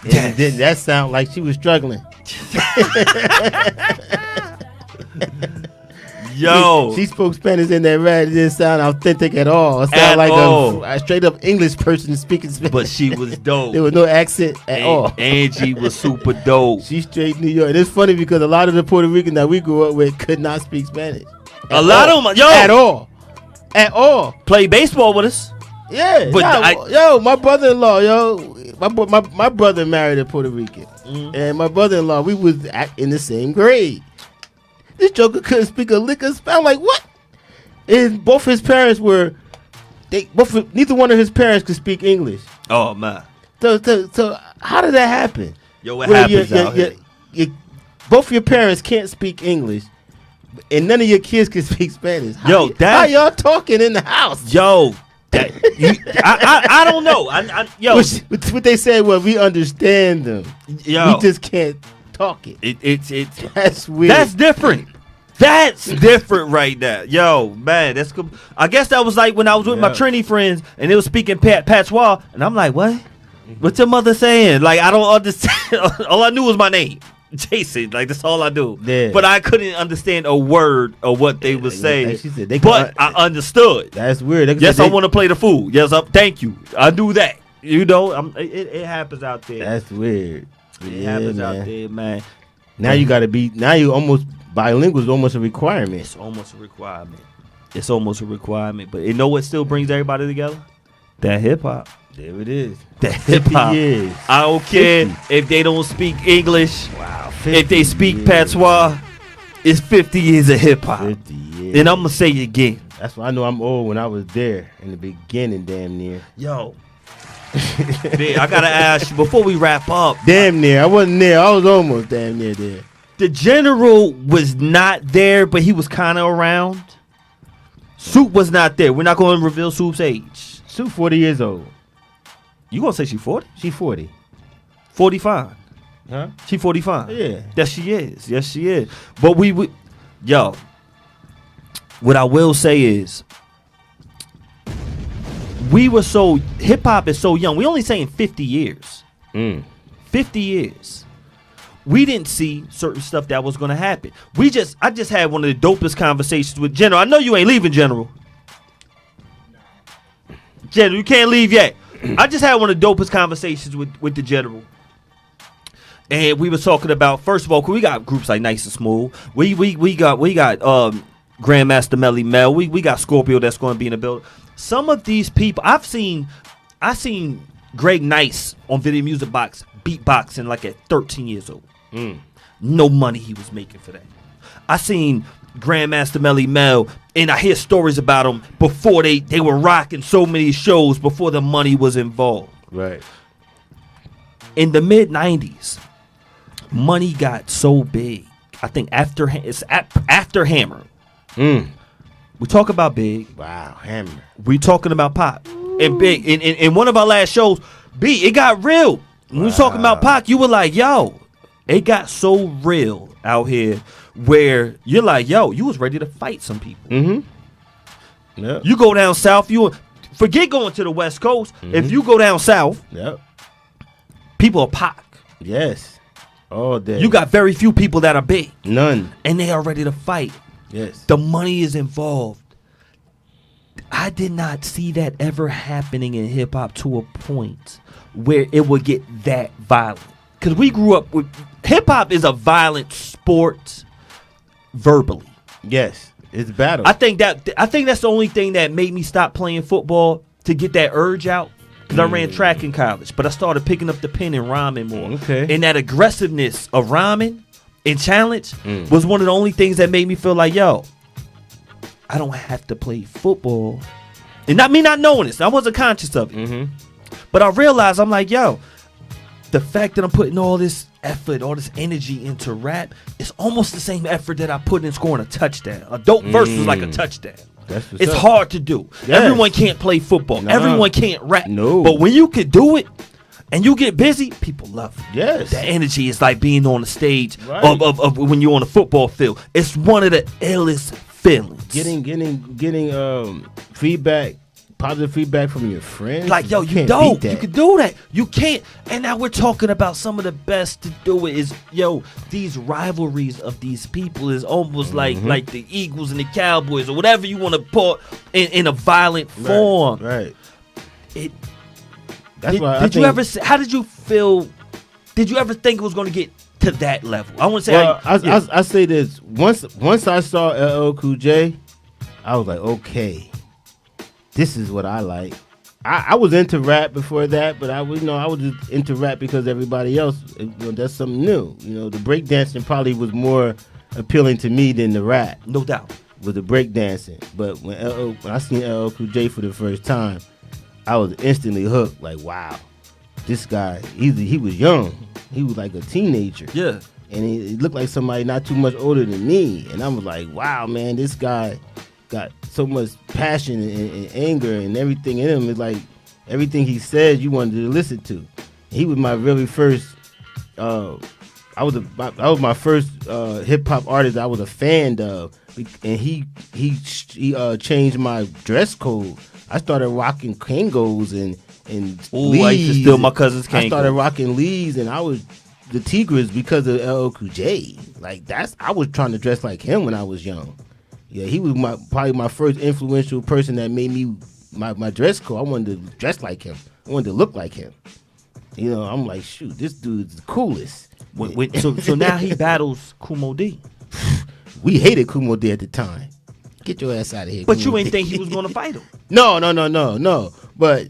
Yes. that sound like she was struggling. Yo. She spoke Spanish in that rap. It didn't sound authentic at all. It sounded like a straight up English person speaking Spanish. But she was dope. There was no accent at all. Angie was super dope. She straight New York. And it's funny because a lot of the Puerto Ricans that we grew up with could not speak Spanish. A lot of them, At all. Play baseball with us. Yeah. But my brother-in-law, my brother married a Puerto Rican. And my brother-in-law, we was in the same grade. This joker couldn't speak a lick of Spanish. I'm like, what? And both his parents neither one of his parents could speak English. Oh, man. So how did that happen? Yo, what happens out here? Both your parents can't speak English, and none of your kids can speak Spanish. How y'all talking in the house? Yo, I don't know. What they say? Well, we understand them. Yo, we just can't talk it. That's weird. That's different. That's different right now. Yo, man, that's good. I guess that was like when I was with my Trini friends and they were speaking patois, and I'm like, what? What's your mother saying? Like, I don't understand. All I knew was my name. Jason, like that's all I do. Yeah. But I couldn't understand a word of what they were saying. Like she said, but I understood. That's weird. Yes, I want to play the fool. Yes, thank you. I do that. You know, it happens out there. That's weird. It happens out there, man. Now you got to be. Now you almost bilingual is almost a requirement. It's almost a requirement. It's almost a requirement. But you know what still brings everybody together? That hip hop. There it is. That hip hop. I don't care if they don't speak English. Wow. If they speak patois, it's 50 years of hip hop. 50 years. And I'm gonna say it again. That's why I know I'm old when I was there in the beginning, damn near. Yo. Man, I gotta ask you before we wrap up. Damn near. I wasn't there. I was almost damn near there. The general was not there, but he was kind of around. Soup was not there. We're not going to reveal Soup's age. Soup 40 years old. You gonna say she 40? She 40. 45. Huh? She 45. Yeah. Yes, she is. Yes, she is. But yo, what I will say is, hip hop is so young. We only saying 50 years. 50 years. We didn't see certain stuff that was going to happen. I just had one of the dopest conversations with General. I know you ain't leaving, General. General, you can't leave yet. I just had one of the dopest conversations with the General. And we were talking about, first of all, we got groups like Nice and Smooth. We got Grandmaster Melly Mel. We got Scorpio that's going to be in the building. Some of these people, I seen Greg Nice on Video Music Box beatboxing like at 13 years old. No money he was making for that. I seen Grandmaster Melly Mel, and I hear stories about him before they were rocking so many shows before the money was involved. Right. In the mid-90s, money got so big. I think after Hammer. We talk about Big. Wow, Hammer. We talking about Pop. And Big. In one of our last shows, B, it got real. When we was talking about Pac, you were like, yo, it got so real out here where you're like, yo, you was ready to fight some people. Yep. You go down south, forget going to the West Coast. If you go down south, people are Pac. Yes. All day. You got very few people that are big. None. And they are ready to fight. Yes. The money is involved. I did not see that ever happening in hip hop to a point where it would get that violent. Because we grew up with hip hop is a violent sport verbally. Yes. It's battle. I think that's the only thing that made me stop playing football, to get that urge out. Because I ran track in college, but I started picking up the pen and rhyming more. Okay. And that aggressiveness of rhyming and challenge was one of the only things that made me feel like, yo, I don't have to play football. And not me not knowing this. I wasn't conscious of it. But I realized, I'm like, yo, the fact that I'm putting all this effort, all this energy into rap, it's almost the same effort that I put in scoring a touchdown. A dope verse was like a touchdown. It's hard to do. Yes. Everyone can't play football. No. Everyone can't rap. No. But when you can do it and you get busy, people love it. Yes. That energy is like being on the stage of when you're on a football field. It's one of the illest feelings. Getting feedback, positive feedback from your friends. Like, yo, you dope. You can do that. You can't. And now we're talking about some of the best to do it. Is, yo, these rivalries of these people is almost like the Eagles and the Cowboys or whatever you want to put in a violent form. Right. How did you feel? Did you ever think it was going to get to that level? I want to say. Well, I say this. Once I saw LL Cool J, I was like, okay, this is what I like. I was into rap before that, but I was just into rap because everybody else, that's something new. The breakdancing probably was more appealing to me than the rap. No doubt. With the breakdancing. But when I seen LL Cool J for the first time, I was instantly hooked. Like, wow, this guy, he was young. He was like a teenager. Yeah. And he looked like somebody not too much older than me. And I was like, wow, man, this guy got so much passion and anger and everything in him. It's like everything he said you wanted to listen to. He was my very first I was my first hip hop artist I was a fan of, and he changed my dress code. I started rocking Kangos and Lees. I used to steal my cousin's Kangos. I started rocking Lees, and I was the Tigers because of LL Cool J. Like I was trying to dress like him when I was young. Yeah, he was probably my first influential person that made me my dress code. I wanted to dress like him. I wanted to look like him. You know, I'm like, shoot, this dude's the coolest. So now he battles Kumo D. We hated Kumo D at the time. Get your ass out of here. But Kumo you ain't D. think he was gonna fight him. No. But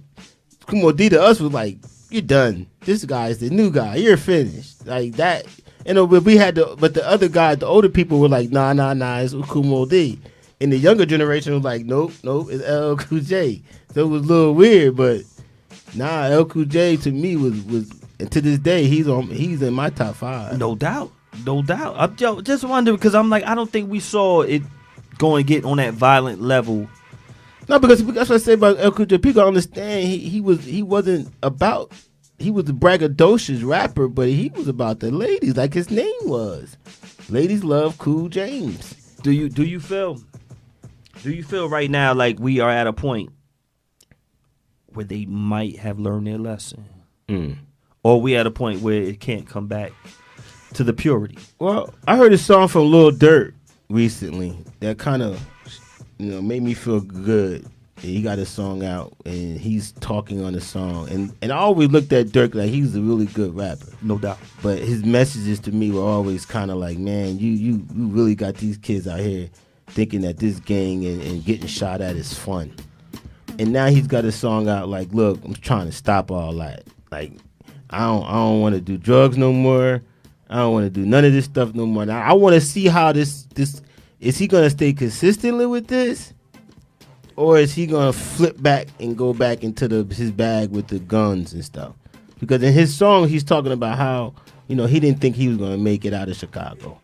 Kumo D to us was like, you're done. This guy's the new guy. You're finished. Like that. And but the other guys, the older people were like, nah, it's Kumo D. And the younger generation was like, nope, it's LL Cool J. So it was a little weird, but LL Cool J to me was and to this day he's in my top 5. No doubt. I'm just wondering because I'm like, I don't think we saw it going to get on that violent level. No, because that's what I say about LL Cool J. People understand he was a braggadocious rapper, but he was about the ladies, like his name was. Ladies love Cool James. Do you feel right now like we are at a point where they might have learned their lesson, or we at a point where it can't come back to the purity? Well, I heard a song from Lil Durk recently that kind of made me feel good. He got a song out and he's talking on the song, and I always looked at Durk like he was a really good rapper, no doubt. But his messages to me were always kind of like, man, you really got these kids out here thinking that this gang and getting shot at is fun. And now he's got a song out like, look, I'm trying to stop all that. Like, I don't want to do drugs no more. I don't want to do none of this stuff no more. Now, I want to see how this is he gonna stay consistently with this, or is he gonna flip back and go back into his bag with the guns and stuff? Because in his song, he's talking about how he didn't think he was gonna make it out of Chicago,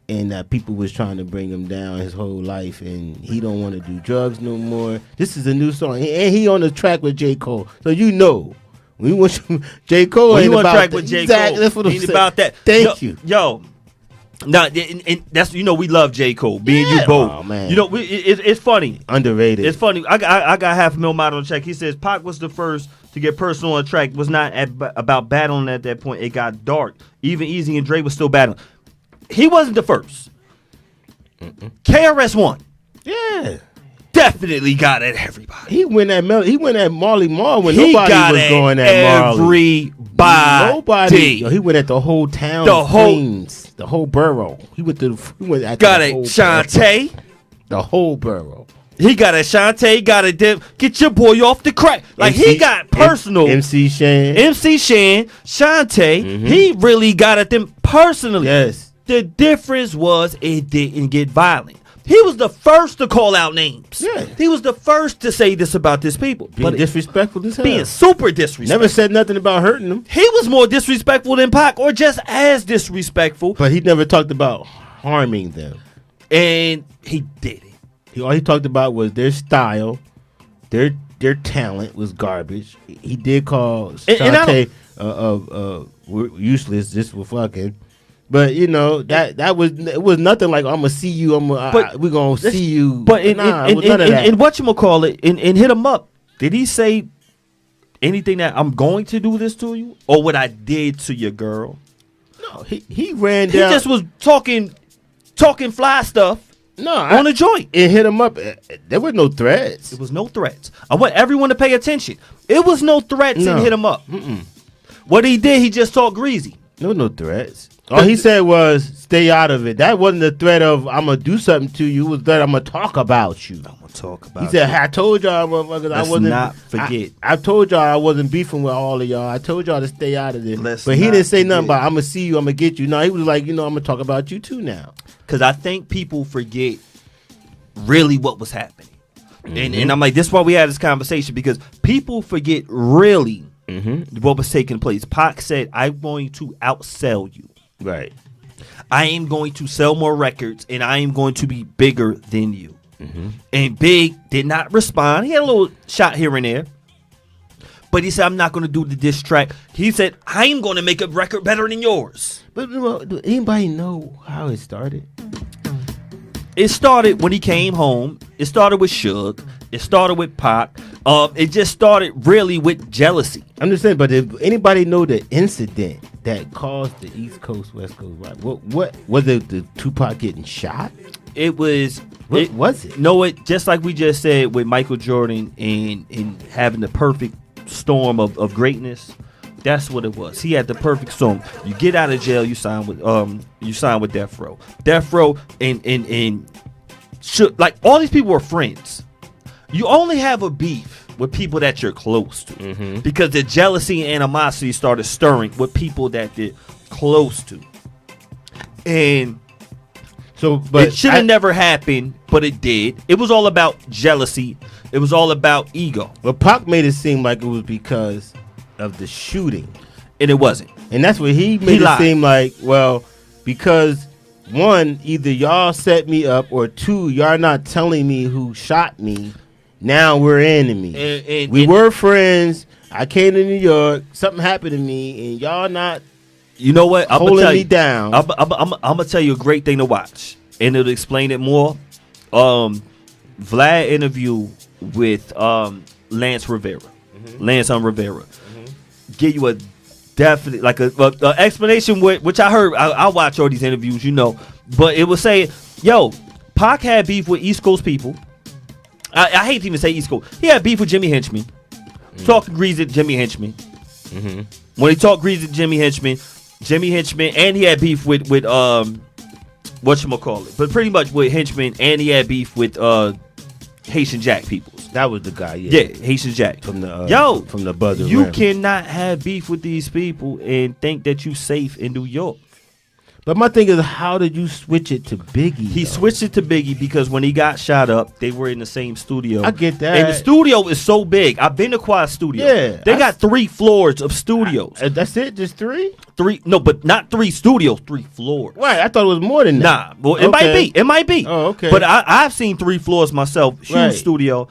and that people was trying to bring him down his whole life, and he don't want to do drugs no more. This is a new song, and he on the track with J. Cole, so we want J. Cole. When ain't you on about track with J. Exactly, Cole, that's what I'm ain't saying. about that. Thank you. Yo. Nah, and that's we love J. Cole. Me and you both. Oh, man. It's funny. Underrated. It's funny. I got $500,000 on the check. He says Pac was the first to get personal on the track. Was not about battling at that point. It got dark. Even Easy and Dre was still battling. He wasn't the first. KRS-One. Yeah. Definitely got at everybody. He went at Marley Marl when He nobody got was at going at Marley. Everybody. He went at the whole town. The whole Queens, the whole borough. He went at got the at whole Shantae. borough. The whole borough. He got at Shantae. Got at them. Get your boy off the crack. Like he got personal. MC Shan, Shantae. He really got at them personally. Yes. The difference was it didn't get violent. He was the first to call out names. Yeah. He was the first to say this about this people. Being disrespectful as hell. Being super disrespectful. Never said nothing about hurting them. He was more disrespectful than Pac, or just as disrespectful. But he never talked about harming them. And he did it. All he talked about was their style, their talent was garbage. He did call Shantae useless just for fucking. But that was nothing like I'm gonna see you. We're gonna see you. But it was none of that. And whatchamacallit, and hit him up. Did he say anything that I'm going to do this to you, or what I did to your girl? No, he ran down. He just was talking fly stuff. On a joint. It hit him up. There were no threats. It was no threats. I want everyone to pay attention. It was no threats and hit him up. What he did, he just talked greasy. No threats. All he said was, stay out of it. That wasn't the threat of, I'm going to do something to you. It was that I'm going to talk about you. I'm going to talk about you. He said, I told y'all, motherfuckers, I wasn't. Not forget. I told y'all I wasn't beefing with all of y'all. I told y'all to stay out of this. But he didn't say nothing about, I'm going to see you, I'm going to get you. No, he was like, I'm going to talk about you too now. Because I think people forget really what was happening. And I'm like, this is why we had this conversation, because people forget really what was taking place. Pac said, I'm going to outsell you. Right. I am going to sell more records, and I am going to be bigger than you. And Big did not respond. He had a little shot here and there. But he said, I'm not going to do the diss track. He said, I'm going to make a record better than yours. But do anybody know how it started? It started when he came home. It started with Suge. It started with Pac. It just started really with jealousy. I'm just saying, but if anybody know the incident that caused the East Coast West Coast right? What was it? The Tupac getting shot? It was. What was it? No, it just like we just said with Michael Jordan and having the perfect storm of greatness. That's what it was. He had the perfect storm. You get out of jail, you sign with Death Row. Death Row and should, like, all these people were friends. You only have a beef with people that you're close to, because the jealousy and animosity started stirring with people that they're close to, and so but it should have never happened, but it did. It was all about jealousy. It was all about ego. Well, Pac made it seem like it was because of the shooting, and it wasn't. And that's what he made it seem like. Well, because one, either y'all set me up, or two, y'all not telling me who shot me. Now we're enemies. We were friends. I came to New York. Something happened to me, and y'all not. You know what? I'm holding me down. I'm gonna tell you a great thing to watch, and it'll explain it more. Vlad interview with Lance Rivera. Lance Rivera. Give you a definite, like a explanation, which I heard. I watch all these interviews, you know, but it was saying, yo, Pac had beef with East Coast people. I hate to even say East Coast. He had beef with Jimmy Henchman. Talking greasy at Jimmy Henchman. When he talked greasy at Jimmy Henchman, and he had beef with whatchamacallit, but pretty much with Henchman, and he had beef with Haitian Jack peoples. That was the guy, yeah, Haitian Jack. From the Buzzer. You cannot have beef with these people and think that you safe in New York. But my thing is, how did you switch it to Biggie? He switched it to Biggie because when he got shot up, they were in the same studio. I get that. And the studio is so big. I've been to Quad Studio. Yeah. They got 3 floors of studios. That's it? Just 3? 3? No, but not 3 studios, 3 floors. Right. I thought it was more than that. Nah. Well, it might be. It might be. Oh, okay. But I've seen 3 floors myself. Huge studio.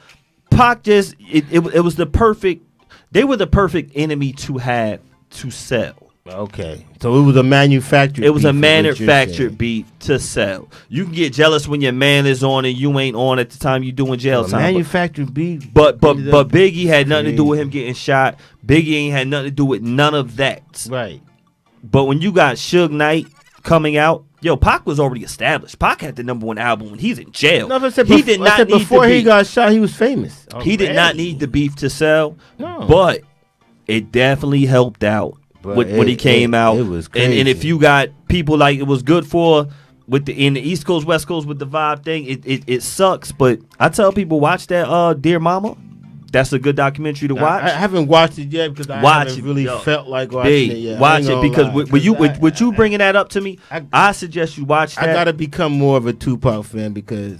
Pac just, it was the perfect, they were the perfect enemy to have to sell. Okay, so it was a manufactured. It was a manufactured beat to sell. You can get jealous when your man is on and you ain't on at the time you doing jail time. Manufactured beat. But Biggie had nothing to do with him getting shot. Biggie ain't had nothing to do with none of that. Right. But when you got Suge Knight coming out, yo, Pac was already established. Pac had the #1 album when he's in jail. No, he did not need before he got shot. He was famous. He did not need the beef to sell. No. But it definitely helped out. When he came out, it was crazy. And if you got people like it was good for in the East Coast, West Coast with the vibe thing, it sucks. But I tell people watch that Dear Mama. That's a good documentary to watch. I haven't watched it yet because I haven't really felt like watching it yet. Watch it because with you bringing that up to me, I suggest you watch that. I gotta become more of a Tupac fan because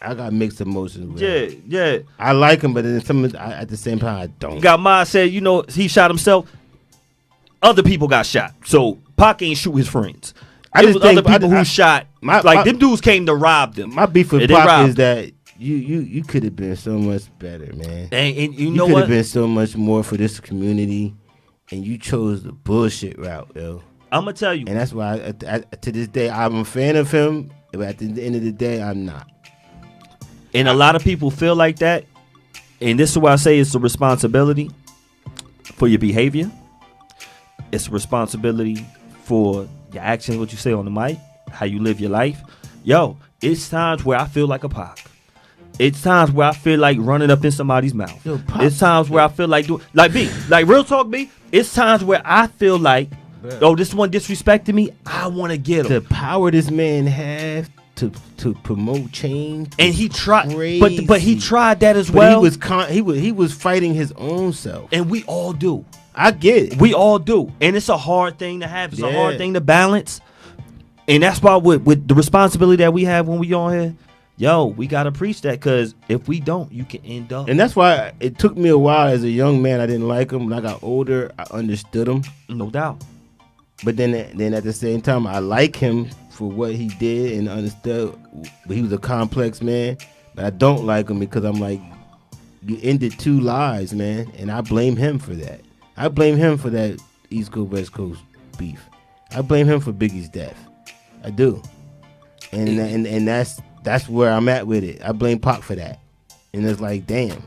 I got mixed emotions with him. Yeah. I like him, but then at the same time I don't. You got Ma said, you know, he shot himself. Other people got shot, so Pac ain't shoot his friends. It was other people who shot. Them dudes came to rob them. My beef with Pac is that you could have been so much better, man. And you know what? You could what? have been so much more for this community, and you chose the bullshit route, yo. I'm gonna tell you, and that's why to this day I'm a fan of him, but at the end of the day I'm not. And a lot of people feel like that, and this is why I say it's a responsibility for your behavior. It's a responsibility for your actions, what you say on the mic, how you live your life. Yo, it's times where I feel like a Pac. It's times where I feel like running up in somebody's mouth. Yo, it's times where I feel like doing, like B, like real talk B. It's times where I feel like, oh, this one disrespected me. I want to get him. The power this man has to promote change, and he tried, but he tried that as well. He was fighting his own self, and we all do. I get it. We all do. And it's a hard thing to have. It's a hard thing to balance. And that's why with the responsibility that we have when we on here, yo, we got to preach that, because if we don't, you can end up. And that's why it took me a while as a young man. I didn't like him. When I got older, I understood him. No doubt. But then at the same time, I like him for what he did and understood. But he was a complex man. But I don't like him because I'm like, you ended 2 lives, man. And I blame him for that. I blame him for that East Coast, West Coast beef. I blame him for Biggie's death. I do. And that's where I'm at with it. I blame Pac for that. And it's like, damn.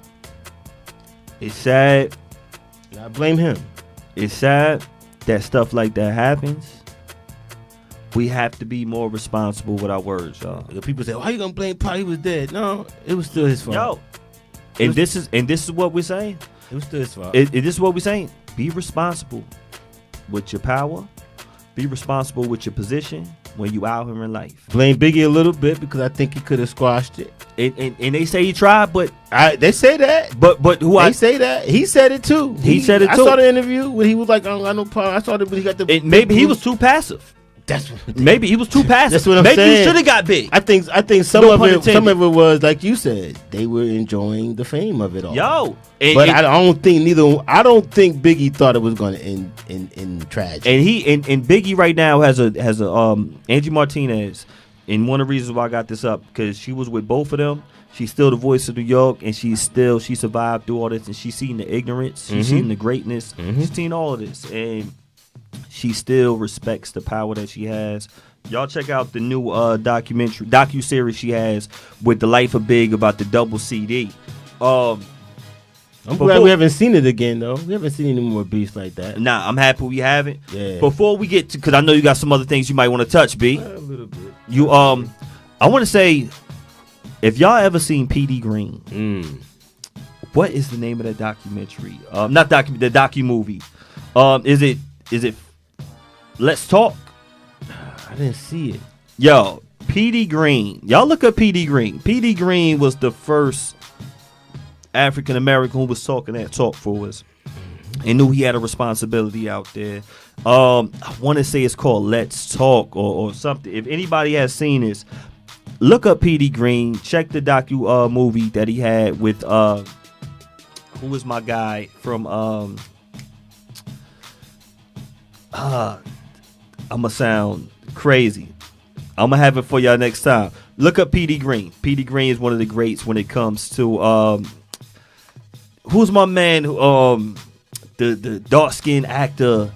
It's sad. And I blame him. It's sad. that stuff like that happens, we have to be more responsible with our words, y'all. People say, "Why you gonna blame Pac? He was dead." No, it was still his fault. Yo, this is what we're saying. It was still his fault. This is what we're saying. Be responsible with your power. Be responsible with your position when you out here in life. Blame Biggie a little bit because I think he could have squashed it. And they say he tried, but they say that. But say that. He said it too. He said it too. I saw the interview when he was like, "I don't got no problem." I saw it when he got the. Maybe he was too passive. Maybe he was too passive. That's what I'm saying. Maybe he should have got big. I think some of it was like you said. They were enjoying the fame of it all. But I don't think Biggie thought it was going to end in tragedy. And Biggie right now has a Angie Martinez, and one of the reasons why I got this up because she was with both of them. She's still the voice of New York, and she survived through all this, and she's seen the ignorance, she's seen the greatness, she's seen all of this, and she still respects the power that she has. Y'all check out the new docu-series she has with The Life of Big about the double CD. I'm glad we haven't seen it again, though. We haven't seen any more beefs like that. Nah, I'm happy we haven't. Yeah. Before we get to, because I know you got some other things you might want to touch, B. A little bit. I want to say, if y'all ever seen P.D. Green, what is the name of that documentary? The docu-movie. Is it Let's Talk? I didn't see it. Yo, P.D. Green. Y'all look up P.D. Green. P.D. Green was the first African American who was talking that talk for us and knew he had a responsibility out there. I want to say it's called Let's Talk or something. If anybody has seen this, look up P.D. Green. Check the movie that he had with who was my guy from I'ma sound crazy. I'ma have it for y'all next time. Look up P.D. Green. P.D. Green is one of the greats when it comes to who's my man? The dark skinned actor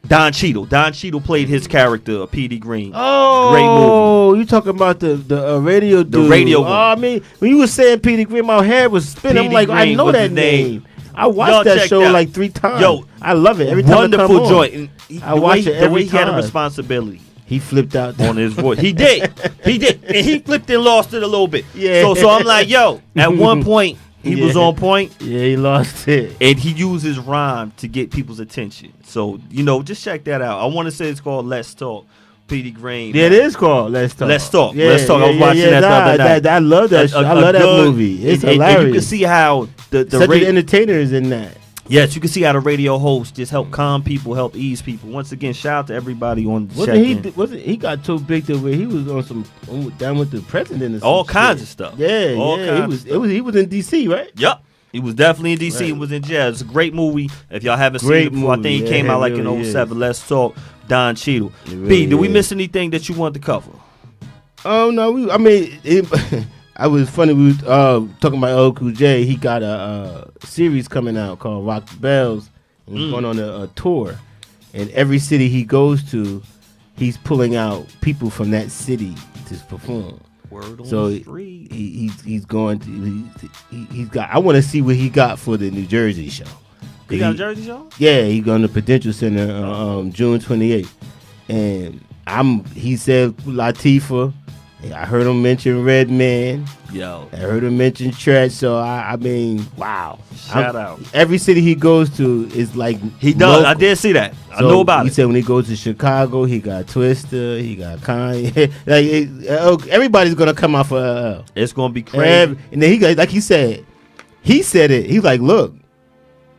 Don Cheadle. Don Cheadle played his character, P.D. Green. Oh, great movie. You talking about the radio dude? The radio one. I mean, when you were saying P.D. Green, my head was spinning. I'm like, I know that name. I watched that show like 3 times. Yo, I love it. Every time wonderful joint. I watch it every time. The way he had a responsibility. He flipped out on his voice. He did. And he flipped and lost it a little bit. Yeah. So I'm like, yo, at one point, he was on point. Yeah, he lost it. And he used his rhyme to get people's attention. So, just check that out. I want to say it's called Let's Talk. P.D. Green. Yeah, it is called Let's Talk. Let's Talk. Yeah, Let's Talk. I was watching that the other night. I love that. I love that movie. It's hilarious. And you can see how the such an entertainer is in that. Yes, you can see how the radio host just help calm people, help ease people. Once again, shout out to everybody on the check-in. He got so big to where he was on down with the president and all kinds of stuff. Yeah, he was in D.C., right? Yep. He was definitely in D.C. and was in jail. It's a great movie. If y'all haven't seen it before, I think it came out like in 07. Let's Talk, Don Cheadle. B, did we miss anything that you wanted to cover? Oh, no. I was funny. We were talking about L. Cool J. He got a series coming out called Rock the Bells. And he's going on a tour. And every city he goes to, he's pulling out people from that city to perform. Word on the street. He's going to. He's got. I want to see what he got for the New Jersey show. He got a Jersey show? Yeah, he's going to Prudential Center June 28th. And he said Latifah. I heard him mention Redman. Yo. I heard him mention Tretch. So, I mean, wow. Shout out. Every city he goes to is like he does. Local. I did see that. I know about it. He said when he goes to Chicago, he got Twista, he got Kanye. Everybody's going to come out for it's going to be crazy. And then he got, like he said it. He's like, look,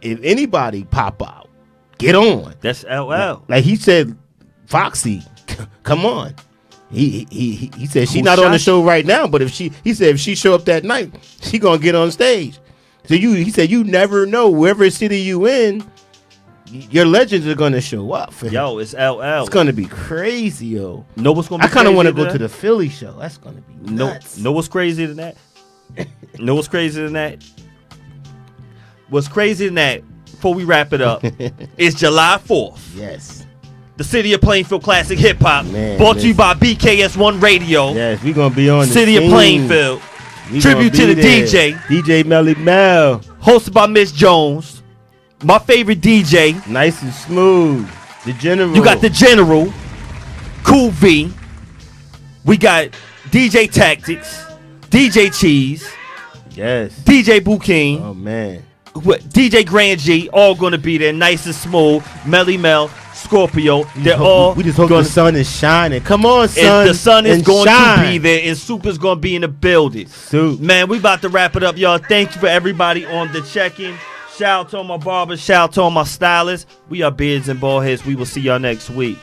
if anybody pop out, get on. That's LL. Like he said, Foxy, come on. He said she's not on the show right now, but if she show up that night, she gonna get on stage. So he said you never know, wherever city you in, your legends are gonna show up. Yo, it's LL. It's gonna be crazy, yo. Know what's gonna be? I kind of want to go to the Philly show. That's gonna be nuts. Know what's crazier than that? Know what's crazier than that? What's crazier than that? Before we wrap it up, it's July 4th. Yes. The City of Plainfield Classic Hip Hop, brought to you by BKS1 Radio. Yes, we're gonna be on the City of Plainfield. Tribute to the DJ Melly Mel, hosted by Miss Jones. My favorite DJ. Nice and smooth. The General. You got the General. Cool V. We got DJ Tactics. DJ Cheese. Yes. DJ Booking. Oh, man. DJ Grand G. All going to be there. Nice and smooth. Melly Mel. Scorpio. They're all. We just hope the sun is shining. Come on, sun. The sun is going shine. to be there, and Super's going to be in the building. Man, we about to wrap it up, y'all. Thank you for everybody on the check-in. Shout out to all my barbers. Shout out to all my stylists. We are Beards and Baldheads. We will see y'all next week.